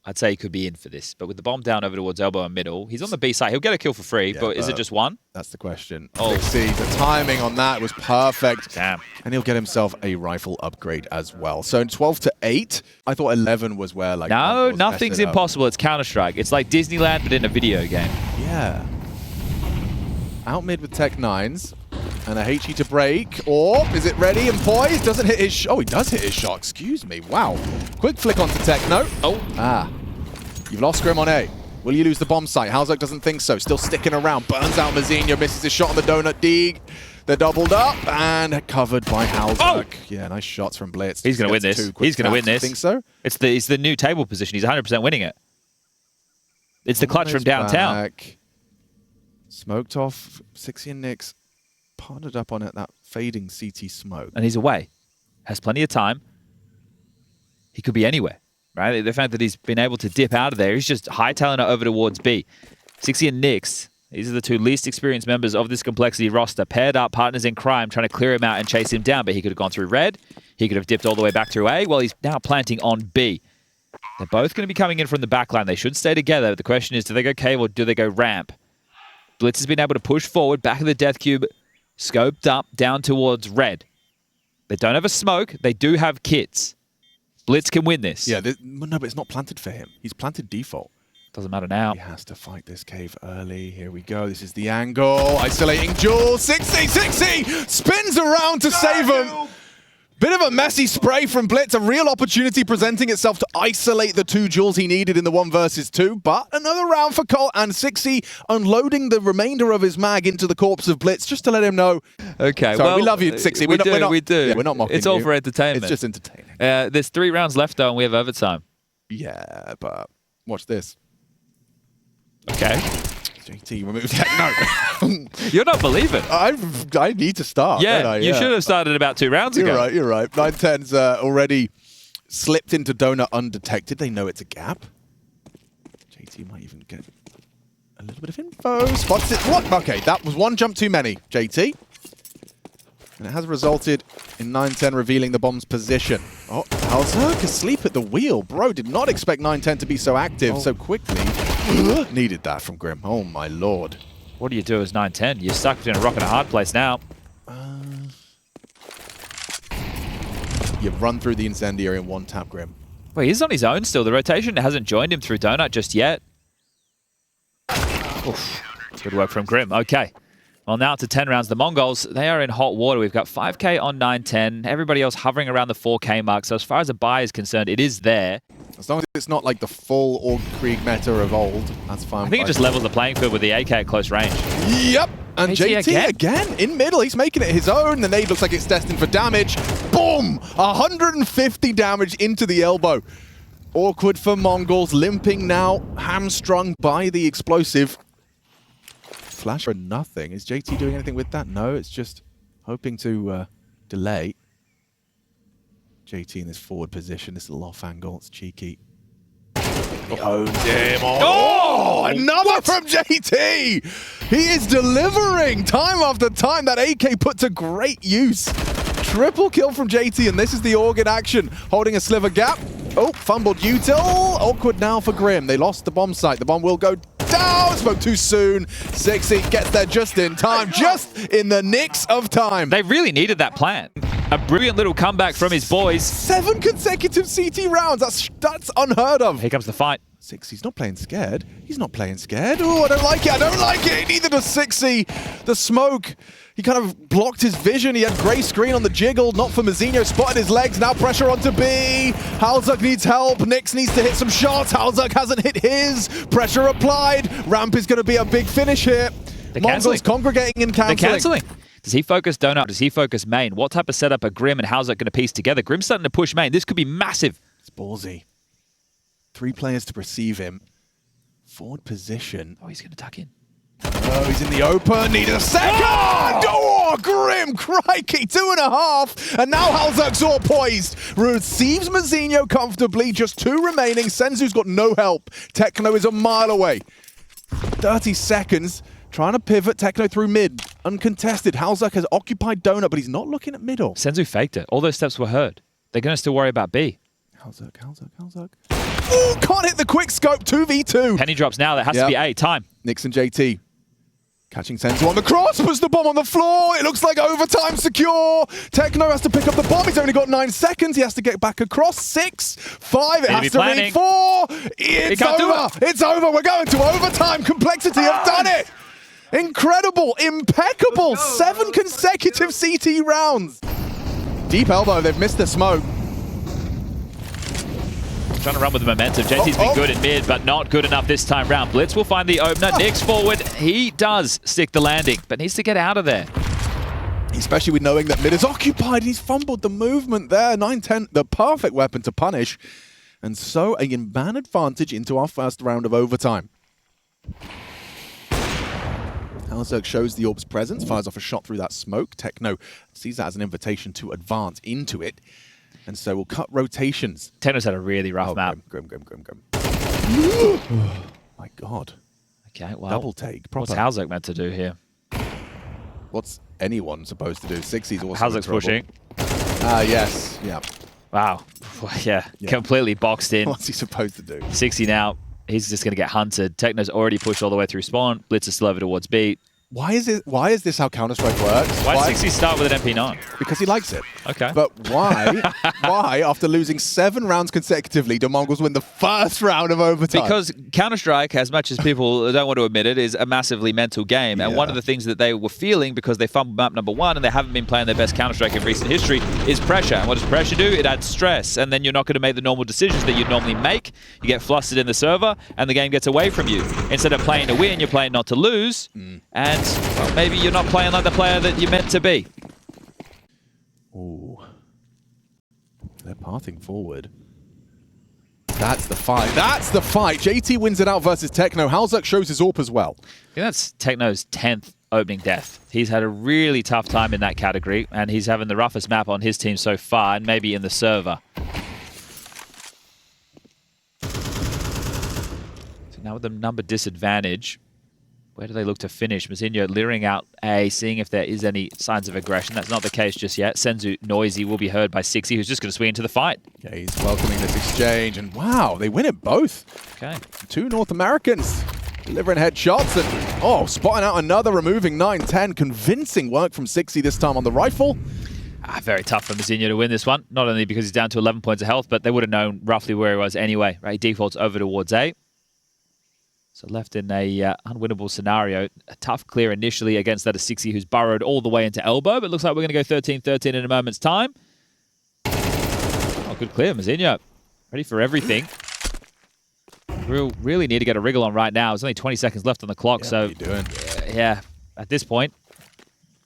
I'd say he could be in for this. But with the bomb down over towards elbow and middle, he's on the B side. He'll get a kill for free, Yeah, but is it just one? That's the question. Oh. 6E, the timing on that was perfect. Damn. And he'll get himself a rifle upgrade as well. So in 12-8, I thought 11 was where like... No, Mongols nothing's messed it up. impossible. It's Counter-Strike. It's like Disneyland, but in a video game. Yeah. Out mid with Tech 9s. And a HE to break. Or is it ready and poised? Doesn't hit his... Oh, he does hit his shot. Excuse me. Wow. Quick flick onto Techno. Oh. Ah. You've lost Grim on A. Will you lose the bomb site? Halzak doesn't think so. Still sticking around. Burns out Mazinho. Misses his shot on the donut. Deeg. They're doubled up and covered by Halzak. Oh. Yeah, nice shots from Blitz. He's going to win Gets this. two quick He's going to win taps. this. Think so? It's the new table position. He's 100% winning it. It's the clutch from downtown. Back. Smoked off. 6E and Nyx. Partnered up on it, that fading CT smoke. And he's away. Has plenty of time. He could be anywhere, right? The fact that he's been able to dip out of there, he's just hightailing it over towards B. 6E and Nyx, these are the two least experienced members of this complexity roster. Paired up, partners in crime, trying to clear him out and chase him down. But he could have gone through red. He could have dipped all the way back through A. Well, he's now planting on B. They're both going to be coming in from the back line. They should stay together. The question is, do they go cave or do they go ramp? Blitz has been able to push forward, back of the death cube. scoped up down towards red. They don't have a smoke. They do have kits. Blitz can win this. Yeah, no, but it's not planted for him. He's planted default. Doesn't matter now. He has to fight this cave early. Here we go. This is the angle. Isolating Jules. 60 spins around to save him. Bit of a messy spray from Blitz. A real opportunity presenting itself to isolate the 2 Jules he needed in the 1 versus 2. But another round for Colt, and 60 unloading the remainder of his mag into the corpse of Blitz just to let him know. Okay, Sorry, well, we love you, 60. We do. Yeah, We're not mocking It's all you. for entertainment. It's just entertaining. There's 3 rounds left, though, and we have overtime. Yeah, but watch this. Okay. JT removes Techno. You're not believing. I need to start. Yeah, don't I? you should have started about 2 rounds ago. You're right. 910's already slipped into Donut undetected. They know it's a gap. JT might even get a little bit of info. Spots it. What? Okay, that was 1 jump too many, JT. And it has resulted in 910 revealing the bomb's position. Oh, Alzerk asleep at the wheel. Bro, did not expect 910 to be so active so quickly. Needed that from Grim. Oh, my lord. What do you do as 910? You're stuck between a rock and a hard place now. You run through the incendiary in 1 tap, Grim. Well, he's on his own still. The rotation hasn't joined him through Donut just yet. Oof. Good work from Grim. Okay. Well, now to 10 rounds. The Mongols, they are in hot water. We've got 5K on 910. Everybody else hovering around the 4K mark. So as far as a buy is concerned, it is there. As long as it's not like the full Org Krieg meta of old, that's fine. I think it just levels the playing field with the AK at close range. Yep. And JT JT again in middle. He's making it his own. The nade looks like it's destined for damage. Boom! 150 damage into the elbow. Awkward for Mongols. Limping now. Hamstrung by the explosive. Flash for nothing. Is JT doing anything with that? No, it's just hoping to delay. JT in this forward position, this little off angle, it's cheeky. Owned him. Oh, another from JT! He is delivering time after time. That AK put to great use. Triple kill from JT, and this is the organ action. Holding a sliver gap. Oh, fumbled util. Awkward now for Grim. They lost the bomb site. The bomb will go down. Spoke too soon. 60 gets there just in time. Just in the nicks of time. They really needed that plan. A brilliant little comeback from his boys. 7 consecutive CT rounds. That's unheard of. Here comes the fight. 60's not playing scared. He's not playing scared. Oh, I don't like it. I don't like it. Neither does 60. The smoke. He kind of blocked his vision. He had grey screen on the jiggle. Not for Mazzinho. Spotted his legs. Now pressure onto B. Halzuk needs help. Nix needs to hit some shots. Halzuk hasn't hit his. Pressure applied. Ramp is going to be a big finish here. Mongols congregating and cancelling. They're cancelling. Does he focus Donut? Does he focus main? What type of setup are Grim and Halzuk going to piece together? Grim's starting to push main. This could be massive. It's ballsy. 3 players to perceive him. Forward position. Oh, he's going to tuck in. Oh, he's in the open. Needed a second. Oh, Grim. Crikey. 2.5. And now Halzuk's all poised. Receives Mazzinho comfortably. Just 2 remaining. Senzu's got no help. Techno is a mile away. 30 seconds. Trying to pivot. Techno through mid. Uncontested. Halzuk has occupied Donut, but he's not looking at middle. Senzu faked it. All those steps were heard. They're going to still worry about B. Halzuk. Ooh, can't hit the quick scope. 2v2. Penny drops now. That has to be A. Time. Nix and JT. Catching Senzu on the cross, puts the bomb on the floor. It looks like overtime secure. Techno has to pick up the bomb. He's only got 9 seconds. He has to get back across. 6, 5. It has to read 4. It's over. It's over. We're going to overtime. Complexity have done it. Incredible. Impeccable. 7 consecutive CT rounds. Deep elbow. They've missed the smoke. Trying to run with the momentum. JT's been good in mid, but not good enough this time round. Blitz will find the opener. Nix forward. He does stick the landing, but needs to get out of there. Especially with knowing that mid is occupied. He's fumbled the movement there. 9-10, the perfect weapon to punish. And so a man advantage into our first round of overtime. Halzuk shows the orb's presence, fires off a shot through that smoke. Techno sees that as an invitation to advance into it. And so we'll cut rotations. Techno's had a really rough map. Grim. My God. Okay, well. Double take. Proper. What's Halzuk meant to do here? What's anyone supposed to do? 60's also Halzuk's pushing. Yes. Yeah. Wow. Yeah, completely boxed in. What's he supposed to do? 60 now. He's just going to get hunted. Techno's already pushed all the way through spawn. Blitz is still over towards B. Why is this how Counter-Strike works? Why did 60 start with an MP9? Because he likes it. Okay. But why, after losing 7 rounds consecutively, TheMongolz win the first round of overtime? Because Counter-Strike, as much as people don't want to admit it, is a massively mental game. And one of the things that they were feeling, because they fumbled map number 1 and they haven't been playing their best Counter-Strike in recent history, is pressure. And what does pressure do? It adds stress. And then you're not going to make the normal decisions that you'd normally make. You get flustered in the server, and the game gets away from you. Instead of playing to win, you're playing not to lose. And well, maybe you're not playing like the player that you're meant to be. Ooh. They're pathing forward. That's the fight. That's the fight. JT wins it out versus Techno. Halzuk shows his AWP as well. I think that's Techno's 10th opening death. He's had a really tough time in that category, and he's having the roughest map on his team so far, and maybe in the server. So now with the number disadvantage, where do they look to finish? Mazinho leering out A, seeing if there is any signs of aggression. That's not the case just yet. Senzu Noisy will be heard by 60, who's just going to swing into the fight. Yeah, he's welcoming this exchange, and wow, they win it both. Okay. 2 North Americans delivering headshots, and spotting out another, removing 9-10. Convincing work from 60 this time on the rifle. Very tough for Mazinho to win this one, not only because he's down to 11 points of health, but they would have known roughly where he was anyway. Right? He defaults over towards A. So left in a unwinnable scenario. A tough clear initially against that of 60, who's burrowed all the way into elbow, but looks like we're going to go 13-13 in a moment's time. Oh, good clear, Mazinho. Ready for everything. Really need to get a wriggle on right now. There's only 20 seconds left on the clock, Yeah, so what are you doing? Yeah, at this point,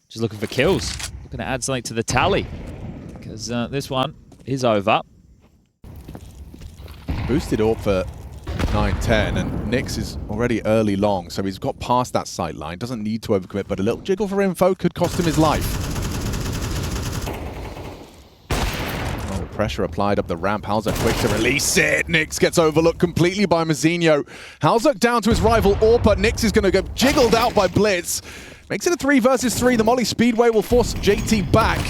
just looking for kills. Looking to add something to the tally, because this one is over. Boosted AWP for 9-10, and Nix is already early long, so he's got past that sight line. Doesn't need to overcommit, but a little jiggle for info could cost him his life. Oh, pressure applied up the ramp. Halzuk quick to release it. Nix gets overlooked completely by Mazinho. Halzuk down to his rival Orpa. Nix is going to get jiggled out by Blitz. Makes it a 3 versus 3. The Molly Speedway will force JT back.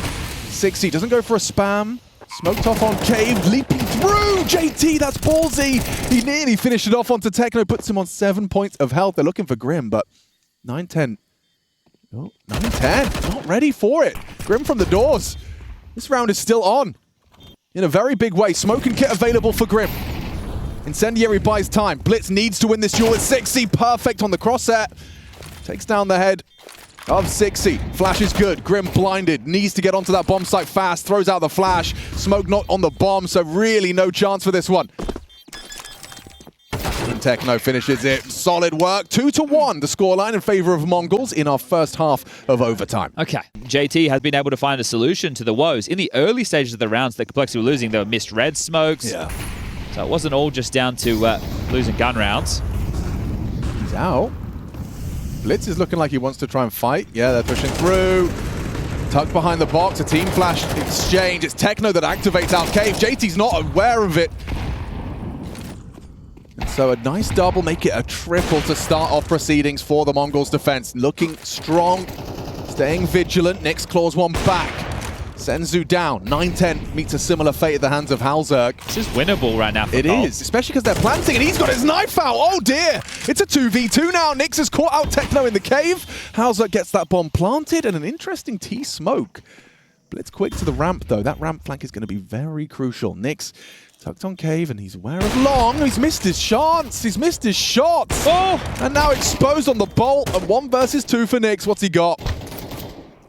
60 doesn't go for a spam. Smoked off on Cave, leaping through! JT, that's ballsy! He nearly finished it off onto Techno, puts him on 7 points of health. They're looking for Grim, but 9-10. Oh, 9-10, not ready for it. Grim from the doors. This round is still on. In a very big way. Smoke and kit available for Grim. Incendiary buys time. Blitz needs to win this duel. It's 60, perfect on the crosshair. Takes down the head of 60. Flash is good. Grim blinded. Needs to get onto that bomb site fast. Throws out the flash. Smoke not on the bomb, so really no chance for this one. And Techno finishes it. Solid work. 2-1, the scoreline in favor of Mongols in our first half of overtime. Okay. JT has been able to find a solution to the woes. In the early stages of the rounds, the complexity were losing. There were missed red smokes. Yeah. So it wasn't all just down to losing gun rounds. He's out. Blitz is looking like he wants to try and fight. Yeah, they're pushing through. Tucked behind the box, a team flash exchange. It's Techno that activates out Cave. JT's not aware of it. And so a nice double, make it a triple to start off proceedings for the Mongols defense. Looking strong, staying vigilant. Next claws one back. Senzu down. 9-10 meets a similar fate at the hands of Halzuk. This is winnable right now for It Cole. is, especially because they're planting and he's got his knife out. Oh dear. It's a 2v2 now. Nix has caught out Techno in the cave. Halzuk gets that bomb planted and an interesting T-smoke. Blitz quick to the ramp though. That ramp flank is going to be very crucial. Nix tucked on cave and he's aware of long. He's missed his chance. He's missed his shots. Oh, and now exposed on the bolt. And 1 versus 2 for Nix. What's he got?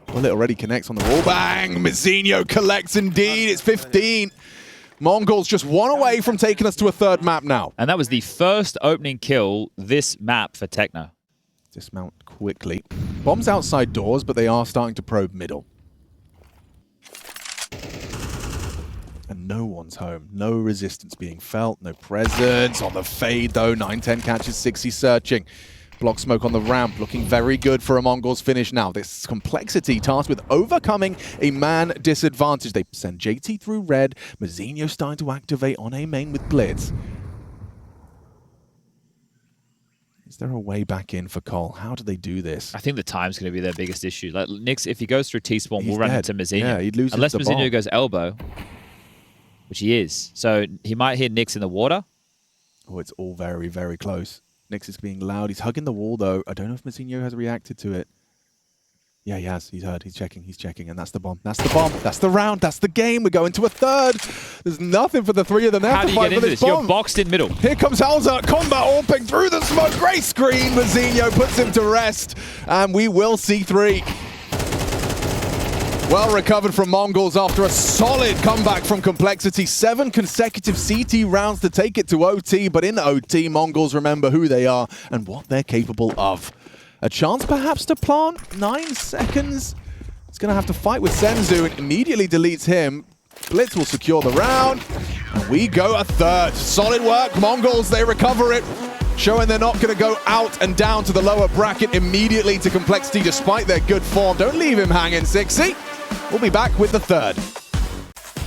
Well, it already connects on the wall. Bang! Mazinho collects indeed. It's 15. Mongols just 1 away from taking us to a 3rd map now. And that was the first opening kill this map for Techno. Dismount quickly. Bombs outside doors, but they are starting to probe middle. And no one's home. No resistance being felt. No presence on the fade, though. 9-10 catches 60 searching. Block smoke on the ramp, looking very good for a Mongols finish now. This complexity tasked with overcoming a man disadvantage. They send JT through red. Mazinho starting to activate on A main with Blitz. Is there a way back in for Cole? How do they do this? I think the time's going to be their biggest issue. Like Nix, if he goes through T-spawn, we'll run dead. into Mazinho. Yeah, he'd lose unless the Mazinho bomb. goes elbow, which he is. So he might hit Nix in the water. Oh, it's all very, very close. Nyx is being loud. He's hugging the wall, though. I don't know if Mazinho has reacted to it. Yeah, he has. He's heard. He's checking. And that's the bomb. That's the bomb. That's the round. That's the game. We're going to a third. There's nothing for the three of them. They have How to do you fight get for into this this? bomb. You're boxed in middle. Here comes Halzak. Combat Orping through the smoke. Great screen. Mazinho puts him to rest. And we will see 3. Well recovered from Mongols after a solid comeback from Complexity. 7 consecutive CT rounds to take it to OT. But in OT, Mongols remember who they are and what they're capable of. A chance perhaps to plant. 9 seconds. It's going to have to fight with Senzu and immediately deletes him. Blitz will secure the round. And we go a third. Solid work. Mongols, they recover it. Showing they're not going to go out and down to the lower bracket immediately to Complexity despite their good form. Don't leave him hanging, 6-0. We'll be back with the third.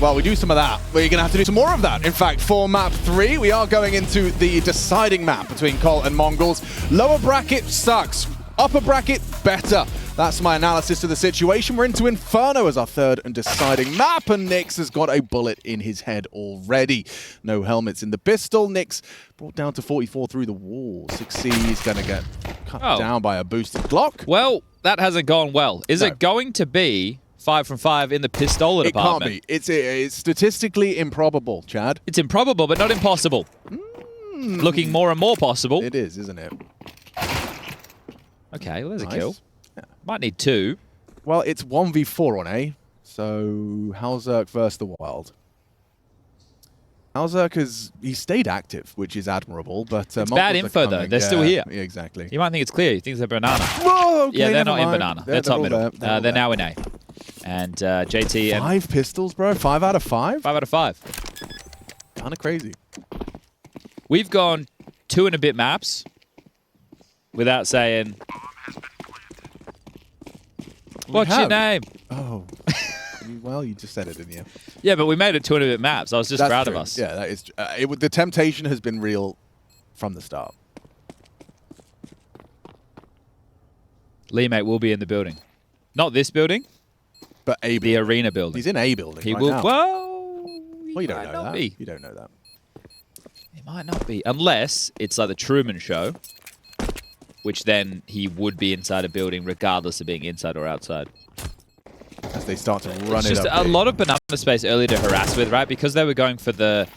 Well, we do some of that. We're going to have to do some more of that. In fact, for map 3, we are going into the deciding map between Colt and Mongols. Lower bracket sucks. Upper bracket, better. That's my analysis of the situation. We're into Inferno as our third and deciding map, and Nyx has got a bullet in his head already. No helmets in the pistol. Nyx brought down to 44 through the wall. 6C is going to get cut down by a boosted Glock. Well, that hasn't gone well. Is it going to be 5 from 5 in the pistol department? It can't be. It's statistically improbable, Chad. It's improbable, but not impossible. Looking more and more possible. It is, isn't it? Okay, well, there's Nice. a kill. Yeah. Might need 2. Well, it's 1v4 on A, so Halzak versus the Wild. Halzak he stayed active, which is admirable, but It's bad info, though. They're still here. Yeah, exactly. You might think it's clear. You think they're banana. Whoa, okay, Yeah, they're never not in mind. banana. They're top middle. They're They're now in A. And JT and 5 pistols, bro. 5 out of 5. 5 out of 5. Kind of crazy. We've gone 2 and a bit maps without saying, what's your name? Oh. Well, you just said it, didn't you? Yeah, but we made it 2 and a bit maps. I was just proud of us. Yeah, that is. The temptation has been real from the start. Lee, mate, will be in the building. Not this building, But A the building. arena building. He's in A building. He right will. now. Well, You don't know that. Be. You don't know that. He might not be, unless it's like the Truman Show, which then he would be inside a building regardless of being inside or outside. As they start to run It's it just up. a lot of banana space early to harass with, right? Because they were going for the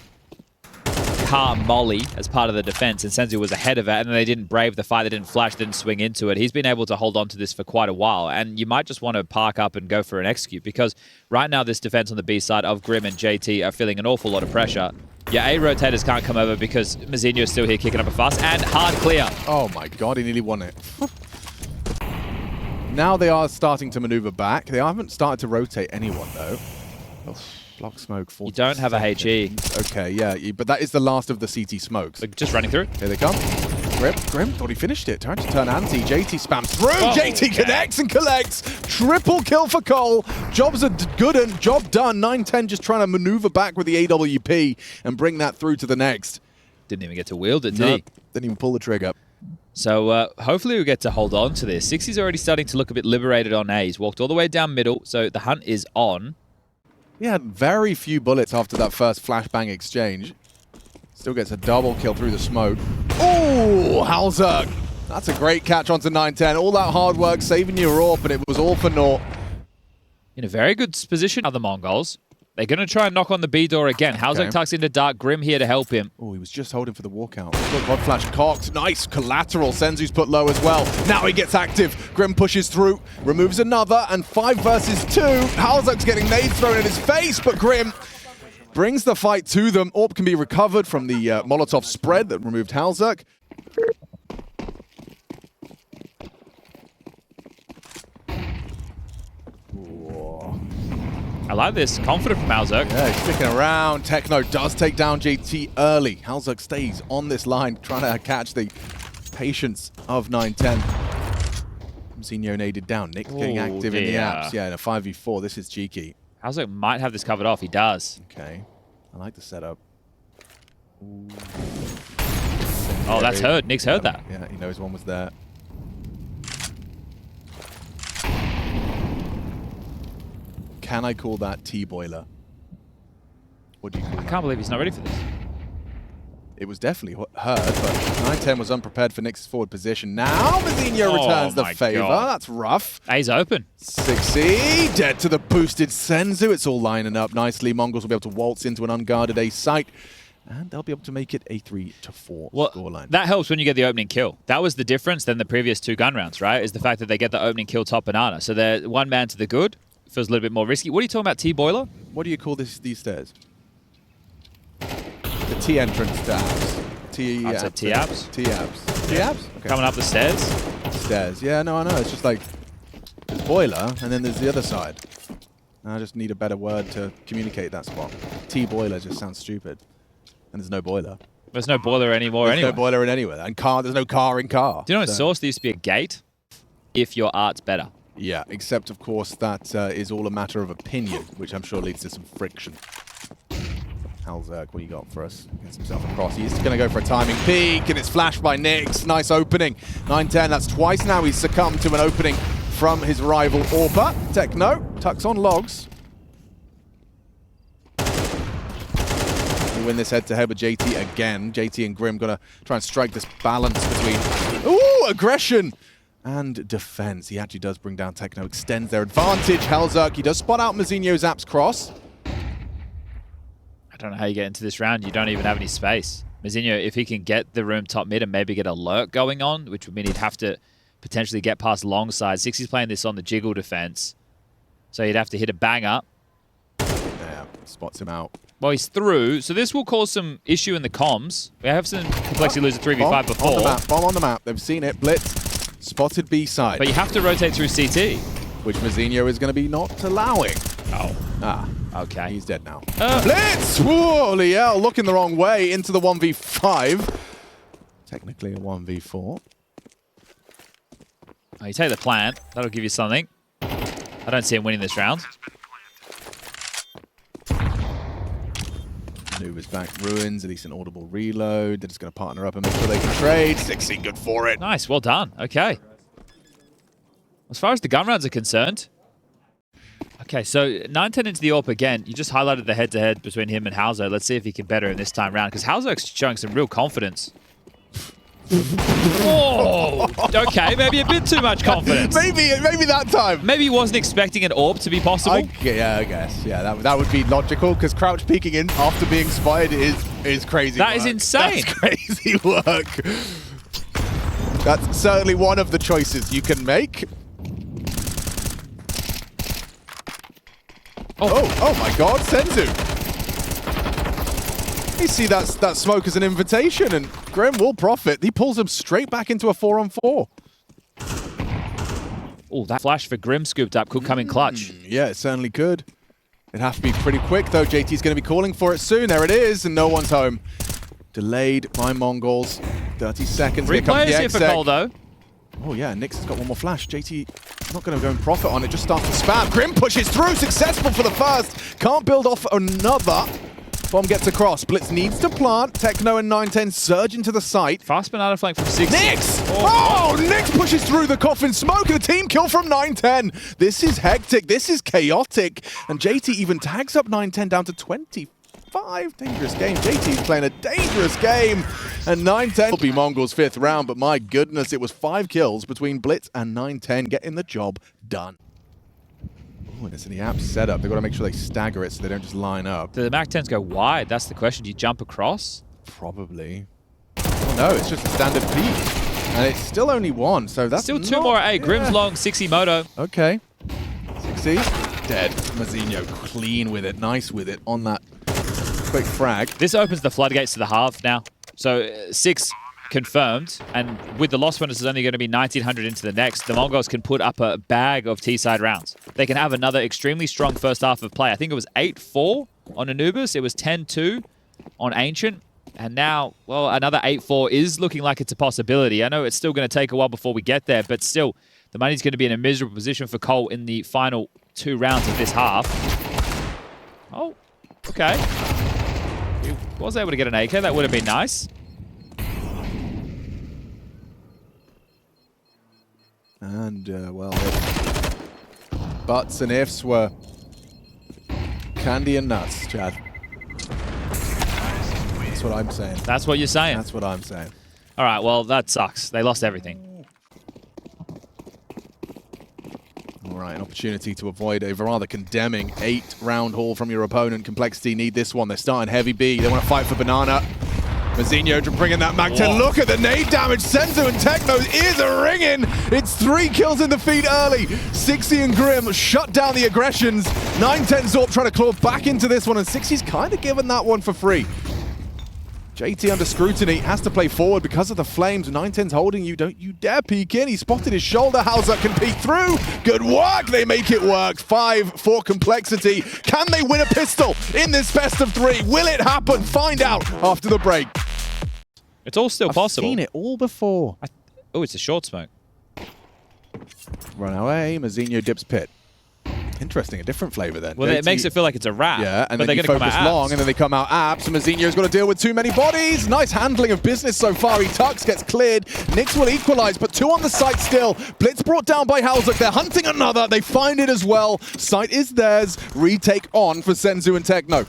car molly as part of the defense, and Senzu was ahead of it, and then they didn't brave the fight, they didn't flash, didn't swing into it. He's been able to hold on to this for quite a while, and you might just want to park up and go for an execute, because right now this defense on the B side of Grim and JT are feeling an awful lot of pressure. Your A rotators can't come over because Mazinho is still here kicking up a fuss, and hard clear. Oh my god, he nearly won it. Now they are starting to maneuver back. They haven't started to rotate anyone, though. Oh, block smoke. You don't have a HE. Okay, yeah, but that is the last of the CT smokes. They're just running through. Here they come. Grim thought he finished it. Trying to turn anti. JT spams through. Oh, JT connects and collects. Triple kill for Cole. Jobs are good and job done. 9-10 just trying to maneuver back with the AWP and bring that through to the next. Didn't even get to wield it, did No, he? didn't even pull the trigger. So hopefully we'll get to hold on to this. 60's already starting to look a bit liberated on A. He's walked all the way down middle, so the hunt is on. He had very few bullets after that first flashbang exchange. Still gets a double kill through the smoke. Oh, Halzak. That's a great catch onto 9-10. All that hard work saving your AWP, and it was all for naught. In a very good position are the Mongols. They're going to try and knock on the B door again. Halzak tucks into dark. Grim here to help him. Oh, he was just holding for the walkout. Got Rod Flash cocked. Nice collateral. Senzu's put low as well. Now he gets active. Grim pushes through, removes another, and 5 versus 2. Halzak's getting nades thrown in his face, but Grim brings the fight to them. AWP can be recovered from the Molotov spread that removed Halzak. I like this. Confident from Halzak. Yeah, he's sticking around. Techno does take down JT early. Halzak stays on this line, trying to catch the patience of 9-10. Mazinho naded down. Nick getting active in the apps. Yeah, in a 5v4. This is cheeky. Halzak might have this covered off. He does. Okay. I like the setup. Ooh. Oh, that's heard. Nick's heard that. Yeah, he knows one was there. Can I call that T-boiler? What do you call I that? can't believe he's not ready for this. It was definitely heard, but 910 was unprepared for Nyx's forward position. Now Mazinho returns the favor. That's rough. A's open. 6C, dead to the boosted Senzu. It's all lining up nicely. Mongols will be able to waltz into an unguarded A site, and they'll be able to make it a 3-4 scoreline. That helps when you get the opening kill. That was the difference than the previous 2 gun rounds, right? Is the fact that they get the opening kill top banana. So they're one man to the good. Feels a little bit more risky. What are you talking about, T-Boiler? What do you call these stairs? The T entrance tabs. T-abs? T-abs? T-abs? Okay. Coming up the stairs? Stairs. Yeah, no, I know. It's just like there's boiler, and then there's the other side. And I just need a better word to communicate that spot. T-boiler just sounds stupid. And there's no boiler. There's no boiler anymore There's anyway. no boiler in anywhere. And there's no car in car. Do you know in Source there used to be a gate if your art's better? Yeah, except of course that is all a matter of opinion, which I'm sure leads to some friction. Halzerk, what do you got for us? Gets himself across. He's going to go for a timing peek, and it's flashed by Nyx. Nice opening. 910, that's twice now he's succumbed to an opening from his rival Orpa. Techno tucks on logs. We win this head-to-head with JT again. JT and Grim going to try and strike this balance between aggression and defense. He actually does bring down Techno, extends their advantage. Halzerk, he does spot out Mazinho Zap's cross. I don't know how you get into this round. You don't even have any space. Mazinho, if he can get the room top mid and maybe get a lurk going on, which would mean he'd have to potentially get past long side. 6C's playing this on the jiggle defense. So he'd have to hit a banger. Yeah, spots him out. Well, he's through, so this will cause some issue in the comms. We have seen Complexity lose a 3v5 before. On the map, bomb on the map. They've seen it. Blitz, spotted B side. But you have to rotate through CT. Which Mazinho is going to be not allowing. Oh. Ah. Okay. He's dead now. Blitz! Whoa, Liel looking the wrong way into the 1v5. Technically a 1v4. Oh, you take the plant. That'll give you something. I don't see him winning this round. Anubis back ruins, at least an audible reload. They're just going to partner up and make sure they can trade. 6C, good for it. Nice, well done. Okay. As far as the gun rounds are concerned. Okay, so 910 into the AWP again. You just highlighted the head-to-head between him and Halzo. Let's see if he can better in this time round, because Halzo's showing some real confidence. Oh, okay, maybe a bit too much confidence. maybe that time. Maybe he wasn't expecting an AWP to be possible. Yeah, I guess. Yeah, that would be logical, because crouch peeking in after being spied is crazy. That is insane. That's crazy work. That's certainly one of the choices you can make. Oh my God, Senzu. You see that smoke as an invitation, and Grim will profit. He pulls him straight back into a 4-on-4. Oh, that flash for Grim scooped up could come in clutch. Yeah, it certainly could. It'd have to be pretty quick, though. JT's going to be calling for it soon. There it is, and no one's home. Delayed by Mongols. 30 seconds. Here comes the Replayers here for Cole, though. Oh, yeah, Nyx has got one more flash. JT not going to go and profit on it, just starts to spam. Grim pushes through, successful for the first. Can't build off another. Bomb gets across. Blitz needs to plant. Techno and 910 surge into the site. Fast banana flank from 6. Nyx! Oh, Nyx pushes through the coffin smoke, and a team kill from 910. This is hectic. This is chaotic. And JT even tags up 910 down to 25. Dangerous game. JT's playing a dangerous game. And 910 will be Mongol's 5th round, but my goodness, it was 5 kills between Blitz and 910 getting the job done. Oh, and it's in the app setup. They've got to make sure they stagger it so they don't just line up. Do the MAC-10s go wide? That's the question. Do you jump across? Probably. Oh, no, it's just a standard peak. And it's still only 1, so that's still 2 more at 8. Grim's long, 6E Moto. Okay. 6E. Dead. Mazinho clean with it. Nice with it on that quick frag. This opens the floodgates to the half now. So 6 confirmed, and with the loss bonus is only going to be 1900 into the next, the Mongols can put up a bag of T-side rounds. They can have another extremely strong first half of play. I think it was 8-4 on Anubis. It was 10-2 on Ancient. And now, well, another 8-4 is looking like it's a possibility. I know it's still going to take a while before we get there, but still, the money's going to be in a miserable position for Cole in the final 2 rounds of this half. Oh, okay. He was able to get an AK. That would have been nice. And, well, buts and ifs were candy and nuts, Chad. That's what I'm saying. That's what you're saying? That's what I'm saying. All right, well, that sucks. They lost everything. All right, an opportunity to avoid a rather condemning 8-round haul from your opponent. Complexity need this one. They're starting heavy B. They want to fight for Banana. Mazinho to bring in that Mag 10. Look at the nade damage. Senzu and Techno's ears are ringing. It's 3 kills in the feed early. 60 and Grim shut down the aggressions. 9-10 Zorb trying to claw back into this one, and 60's kind of given that one for free. JT under scrutiny, has to play forward because of the flames. 9-10's holding you. Don't you dare peek in. He spotted his shoulder. Hauser can peek through. Good work. They make it work. 5 for Complexity. Can they win a pistol in this best of 3? Will it happen? Find out after the break. It's all still possible. I've seen it all before. Oh, it's a short smoke. Run away. Mazinho dips pit. Interesting, a different flavor then. Well, JT, it makes it feel like it's a wrap. yeah, and but then they're you going to come focus out long, apps. and then they come out apps. And Mazinho's got to deal with too many bodies. Nice handling of business so far. He tucks, gets cleared. Nyx will equalize, but 2 on the site still. Blitz brought down by Halzuk. They're hunting another. They find it as well. Site is theirs. Retake on for Senzu and Techno.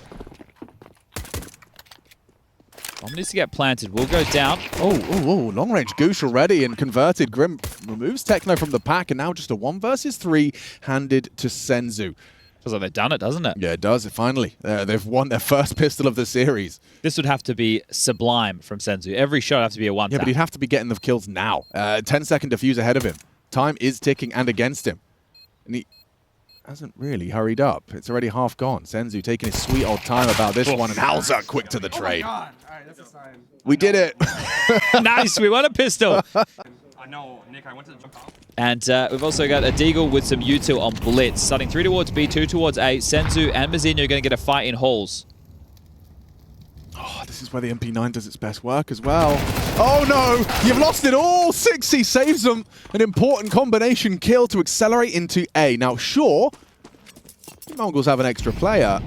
Bomb needs to get planted. Will go down. Oh, long range Goosh already and converted. Grim removes Techno from the pack, and now just a 1 versus 3 handed to Senzu. Feels like they've done it, doesn't it? Yeah, it does. Finally. They've won their first pistol of the series. This would have to be sublime from Senzu. Every shot would have to be a one-tap. Yeah, but he'd have to be getting the kills now. 10-second defuse ahead of him. Time is ticking and against him. And he hasn't really hurried up. It's already half gone. Senzu taking his sweet old time about this one, and Halzuk quick to the trade. Oh my God. All right, that's a sign. We did it. Nice, we won a pistol. I know, Nick, I went to the jump out. And we've also got a Deagle with some util on Blitz. Starting 3 towards B, 2 towards A. Senzu and Mazinho are going to get a fight in halls. Oh, this is where the MP9 does its best work as well. Oh no, you've lost it all. 60 saves them an important combination kill to accelerate into A. Now, sure, the Mongols have an extra player.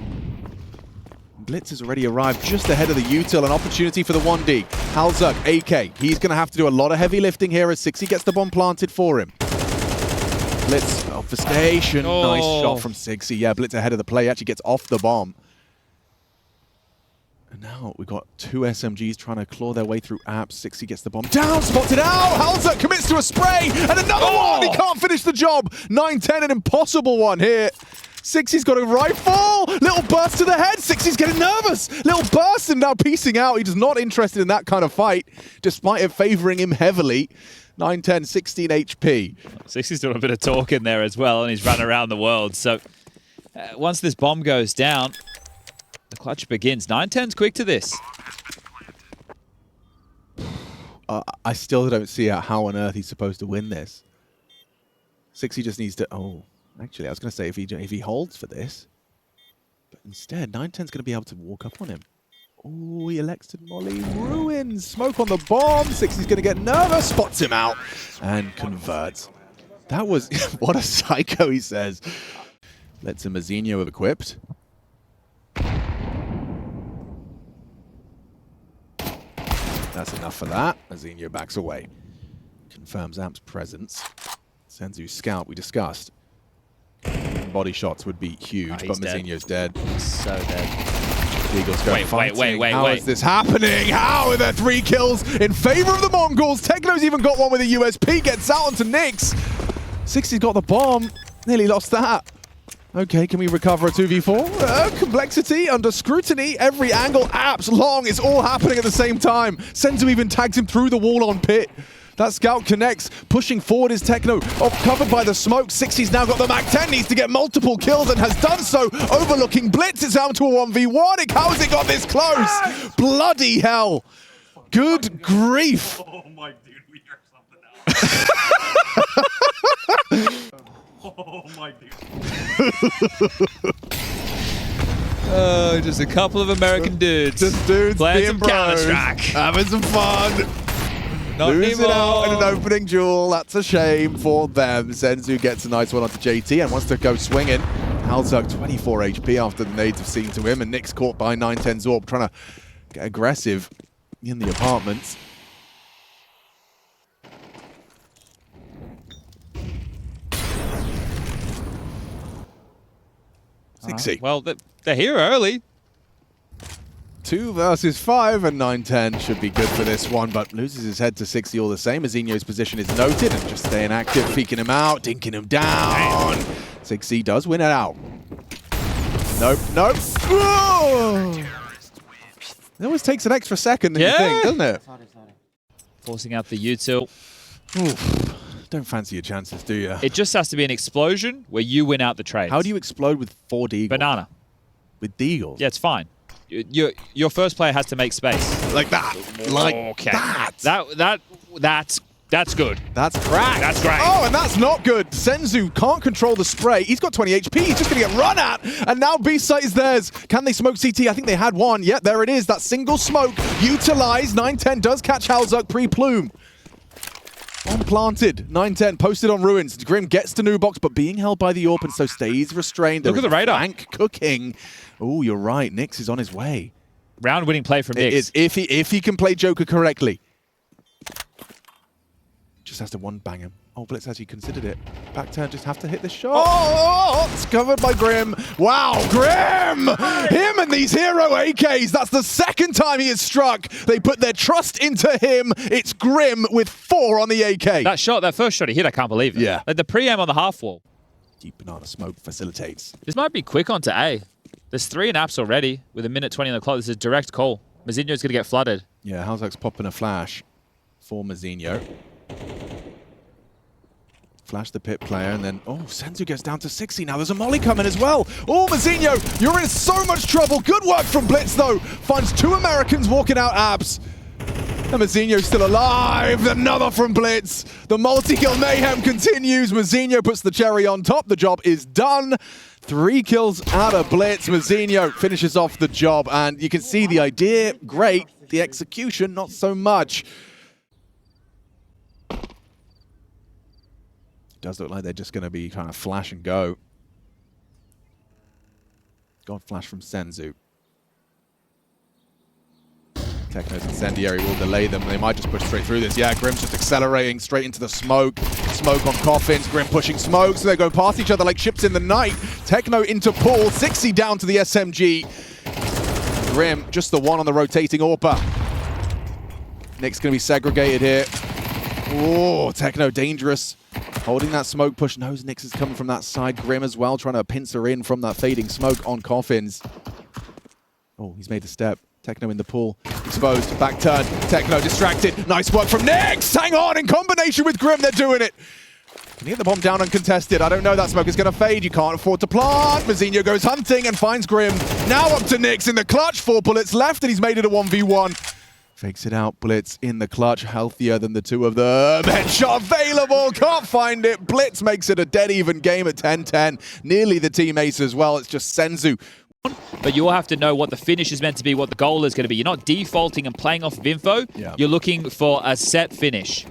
Blitz has already arrived just ahead of the util, an opportunity for the 1D. Halzuk, AK, he's going to have to do a lot of heavy lifting here as 60 gets the bomb planted for him. Blitz, obfuscation, nice shot from 60. Yeah, Blitz ahead of the play, actually gets off the bomb. And now we've got 2 SMGs trying to claw their way through apps. 60 gets the bomb down, spotted out. Halzuk commits to a spray, and another one. He can't finish the job. 9-10, an impossible one here. 60's got a rifle. Little burst to the head. 60's getting nervous. Little burst and now piecing out. He's not interested in that kind of fight, despite it favoring him heavily. 9-10, 16 HP. 60's doing a bit of talk in there as well, and he's run around the world. So once this bomb goes down, the clutch begins. 9-10's quick to this. I still don't see how on earth he's supposed to win this. 60 just needs to... Oh, actually, I was going to say if he holds for this. But instead, 9-10's going to be able to walk up on him. Oh, he elects to molly. Ruins. Smoke on the bomb. 60's going to get nervous. Spots him out. And converts. That was... what a psycho, he says. Lets a Mazinho have equipped. That's enough for that. Mazinho backs away. Confirms Amp's presence. Senzu's scout, we discussed. Body shots would be huge, but Mazinho's dead. So dead. Eagles go fighting. Wait. How is this happening? How are there 3 kills in favor of the Mongols? Techno's even got one with a USP, gets out onto Nyx. 60's got the bomb. Nearly lost that. Okay, can we recover a 2v4? Complexity under scrutiny, every angle, apps, long, it's all happening at the same time. Senzu even tags him through the wall on pit. That scout connects, pushing forward is Techno, covered by the smoke. 60's now got the Mag 10, needs to get multiple kills and has done so, overlooking Blitz. It's down to a 1v1. How has it got this close? Bloody hell. Good grief. Oh my dude, we are something else. Oh my dude. Just a couple of American dudes. Just dudes playing being some bros, Counter-Strike. having some fun. Not Losing out in an anymore. opening duel. That's a shame for them. Senzu gets a nice one onto JT and wants to go swinging. Halzuk 24 HP after the nades have seen to him, and Nick's caught by 9-10 Zorb trying to get aggressive in the apartments. Well, they're here early. 2 versus 5, and 9-10 should be good for this one, but loses his head to 60 all the same. Azinho's position is noted and just staying active, peeking him out, dinking him down. 6C does win it out. Nope, nope. Whoa! It always takes an extra second, you think, doesn't it? Forcing out the util. Oof. Don't fancy your chances, do you? It just has to be an explosion where you win out the trade. How do you explode with 4 deagles? Banana. With deagles? Yeah, it's fine. Your first player has to make space. Like that. Like okay. that. That's good. That's cracked. That's great. Oh, and that's not good. Senzu can't control the spray. He's got 20 HP. He's just going to get run at. And now B site is theirs. Can they smoke CT? I think they had one. Yeah, there it is. That single smoke utilized. 9-10 does catch Halzuk pre-plume. Unplanted. 9-10 posted on ruins. Grim gets to Nubox, but being held by the AWP and so stays restrained. Look at the radar. Flank cooking. Oh, you're right. Nyx is on his way. Round-winning play from Nyx. It is if he can play Joker correctly. Just has to one bang him. Oh, Blitz actually considered it. Back turn, just have to hit the shot. Oh, it's covered by Grim. Wow, Grim! Him and these hero AKs. That's the second time he has struck. They put their trust into him. It's Grim with 4 on the AK. That first shot he hit, I can't believe it. Yeah. Like the pre-aim on the half wall. Deep banana smoke facilitates. This might be quick onto A. There's 3 in apps already with 1:20 on the clock. This is a direct call. Mazinho's going to get flooded. Yeah, Halzuk's popping a flash for Mazinho. Flash the pit player, and then, oh, Senzu gets down to 60. Now there's a molly coming as well. Oh, Mazinho, you're in so much trouble. Good work from Blitz, though. Finds 2 Americans walking out abs. And Mazinho's still alive. Another from Blitz. The multi-kill mayhem continues. Mazinho puts the cherry on top. The job is done. 3 kills out of Blitz. Mazinho finishes off the job, and you can see the idea, great. The execution, not so much. Does look like they're just going to be kind of flash and go. God flash from Senzu. Techno's incendiary will delay them. They might just push straight through this. Yeah, Grim's just accelerating straight into the smoke. Smoke on coffins. Grim pushing smoke, so they go past each other like ships in the night. Techno into pool. 60 down to the SMG. Grim, just the one on the rotating AWPer. Nick's going to be segregated here. Oh, Techno dangerous. Holding that smoke push. Knows Nyx is coming from that side. Grim as well, trying to pincer in from that fading smoke on coffins. Oh, he's made a step. Techno in the pool. Exposed. Back turn. Techno distracted. Nice work from Nyx. Hang on. In combination with Grim, they're doing it. Can he get the bomb down uncontested? I don't know. That smoke is going to fade. You can't afford to plant. Mazinho goes hunting and finds Grim. Now up to Nyx in the clutch. 4 bullets left, and he's made it a 1v1. Fakes it out. Blitz in the clutch. Healthier than the 2 of them. Headshot available. Can't find it. Blitz makes it a dead even game at 10-10. Nearly the team ace as well. It's just Senzu. But you'll have to know what the finish is meant to be, what the goal is going to be. You're not defaulting and playing off of info. Yeah. You're looking for a set finish.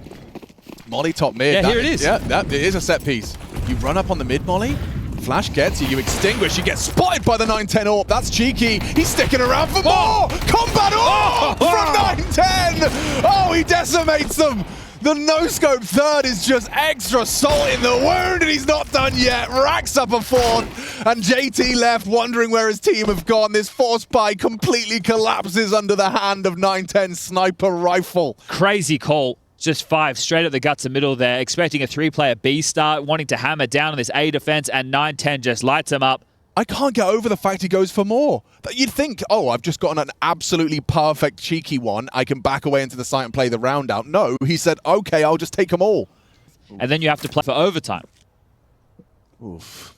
Molly top mid. Yeah, here it is. Yeah, that is a set piece. You run up on the mid molly. Flash gets you, you extinguish, you get spotted by the 9-10 AWP. That's cheeky. He's sticking around for more! Combat AWP from 9-10! Oh, he decimates them! The no-scope third is just extra salt in the wound, and he's not done yet. Racks up a 4th, and JT left wondering where his team have gone. This force buy completely collapses under the hand of 9-10 sniper rifle. Crazy call. Just 5 straight up the guts of middle there, expecting a 3-player B start, wanting to hammer down on this A defense, and 9-10 just lights him up. I can't get over the fact he goes for more. You'd think, oh, I've just gotten an absolutely perfect cheeky one. I can back away into the site and play the round out. No, he said, okay, I'll just take them all. And then you have to play for overtime. Oof.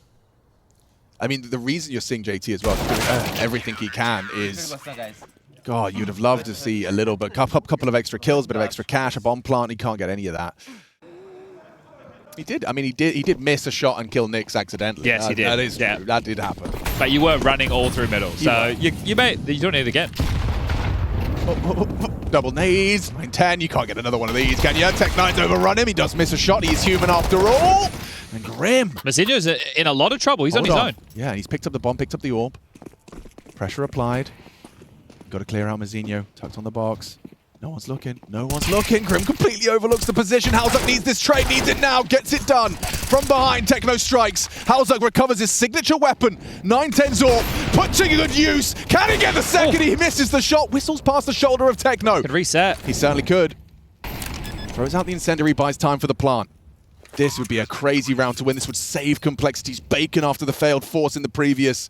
I mean, the reason you're seeing JT as well, doing everything he can is... God, you'd have loved to see a little bit, couple of extra kills, a bit of extra cash, a bomb plant. He can't get any of that. He did. I mean, he did miss a shot and kill Nyx accidentally. Yes, he did. That is true. That did happen. But you were running all through middle, so you don't need it again. Double nades, 9-10. You can't get another one of these, can you? Tech9's overrun him. He does miss a shot. He's human after all. And Grim. Mazinho's in a lot of trouble. He's on his own. Yeah, he's picked up the bomb, picked up the AWP. Pressure applied. Got to clear out Mazinho. Tucked on the box. No one's looking. No one's looking. Grim completely overlooks the position. Halzuk needs this trade. Needs it now. Gets it done. from behind. Techno strikes. Halzak recovers his signature weapon. 910 Zorp put to good use. Can he get the second? He misses the shot. Whistles past the shoulder of Techno. Could reset. He certainly could. Throws out the incendiary, buys time for the plant. This would be a crazy round to win. This would save Complexity's bacon after the failed force in the previous.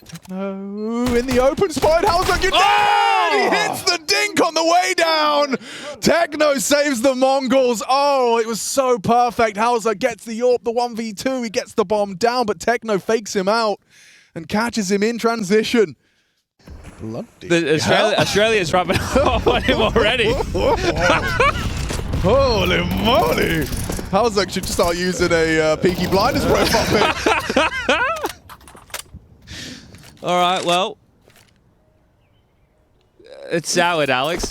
Techno in the open spot. Halzak, you're dead! He hits the dink on the way down. Techno saves the Mongols. Oh, it was so perfect. Halzak gets the AWP, the 1v2. He gets the bomb down, but Techno fakes him out and catches him in transition. Bloody Australia's rubbing off on him already. Holy moly! Halzak should start using a Peaky Blinders profile pic. All right, well, it's soured, Alex.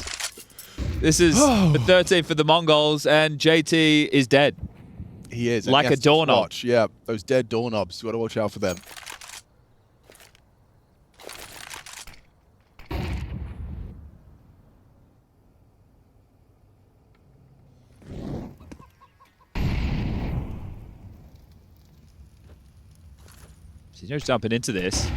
This is the 13th for the Mongols, and JT is dead. He is. Like a doorknob. Watch. Yeah, those dead doorknobs. You got to watch out for them. He's jumping into this.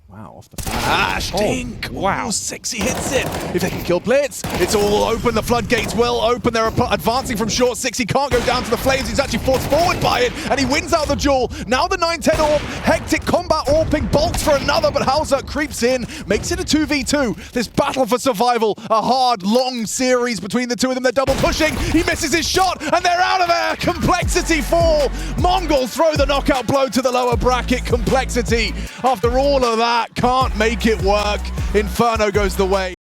Wow, off the flash. Dink. Wow. Ooh, 6, he hits it. If they can kill Blitz, it's all open. The floodgates will open. They're advancing from short. 6, he can't go down to the flames. He's actually forced forward by it, and he wins out the duel. Now the 910 AWP. Hectic combat AWPing. Bolts for another, but Halzak creeps in. Makes it a 2v2. This battle for survival. A hard, long series between the two of them. They're double pushing. He misses his shot, and they're out of there. Complexity 4. Mongols throw the knockout blow to the lower bracket. Complexity, after all of that, can't make it work. Inferno goes the way.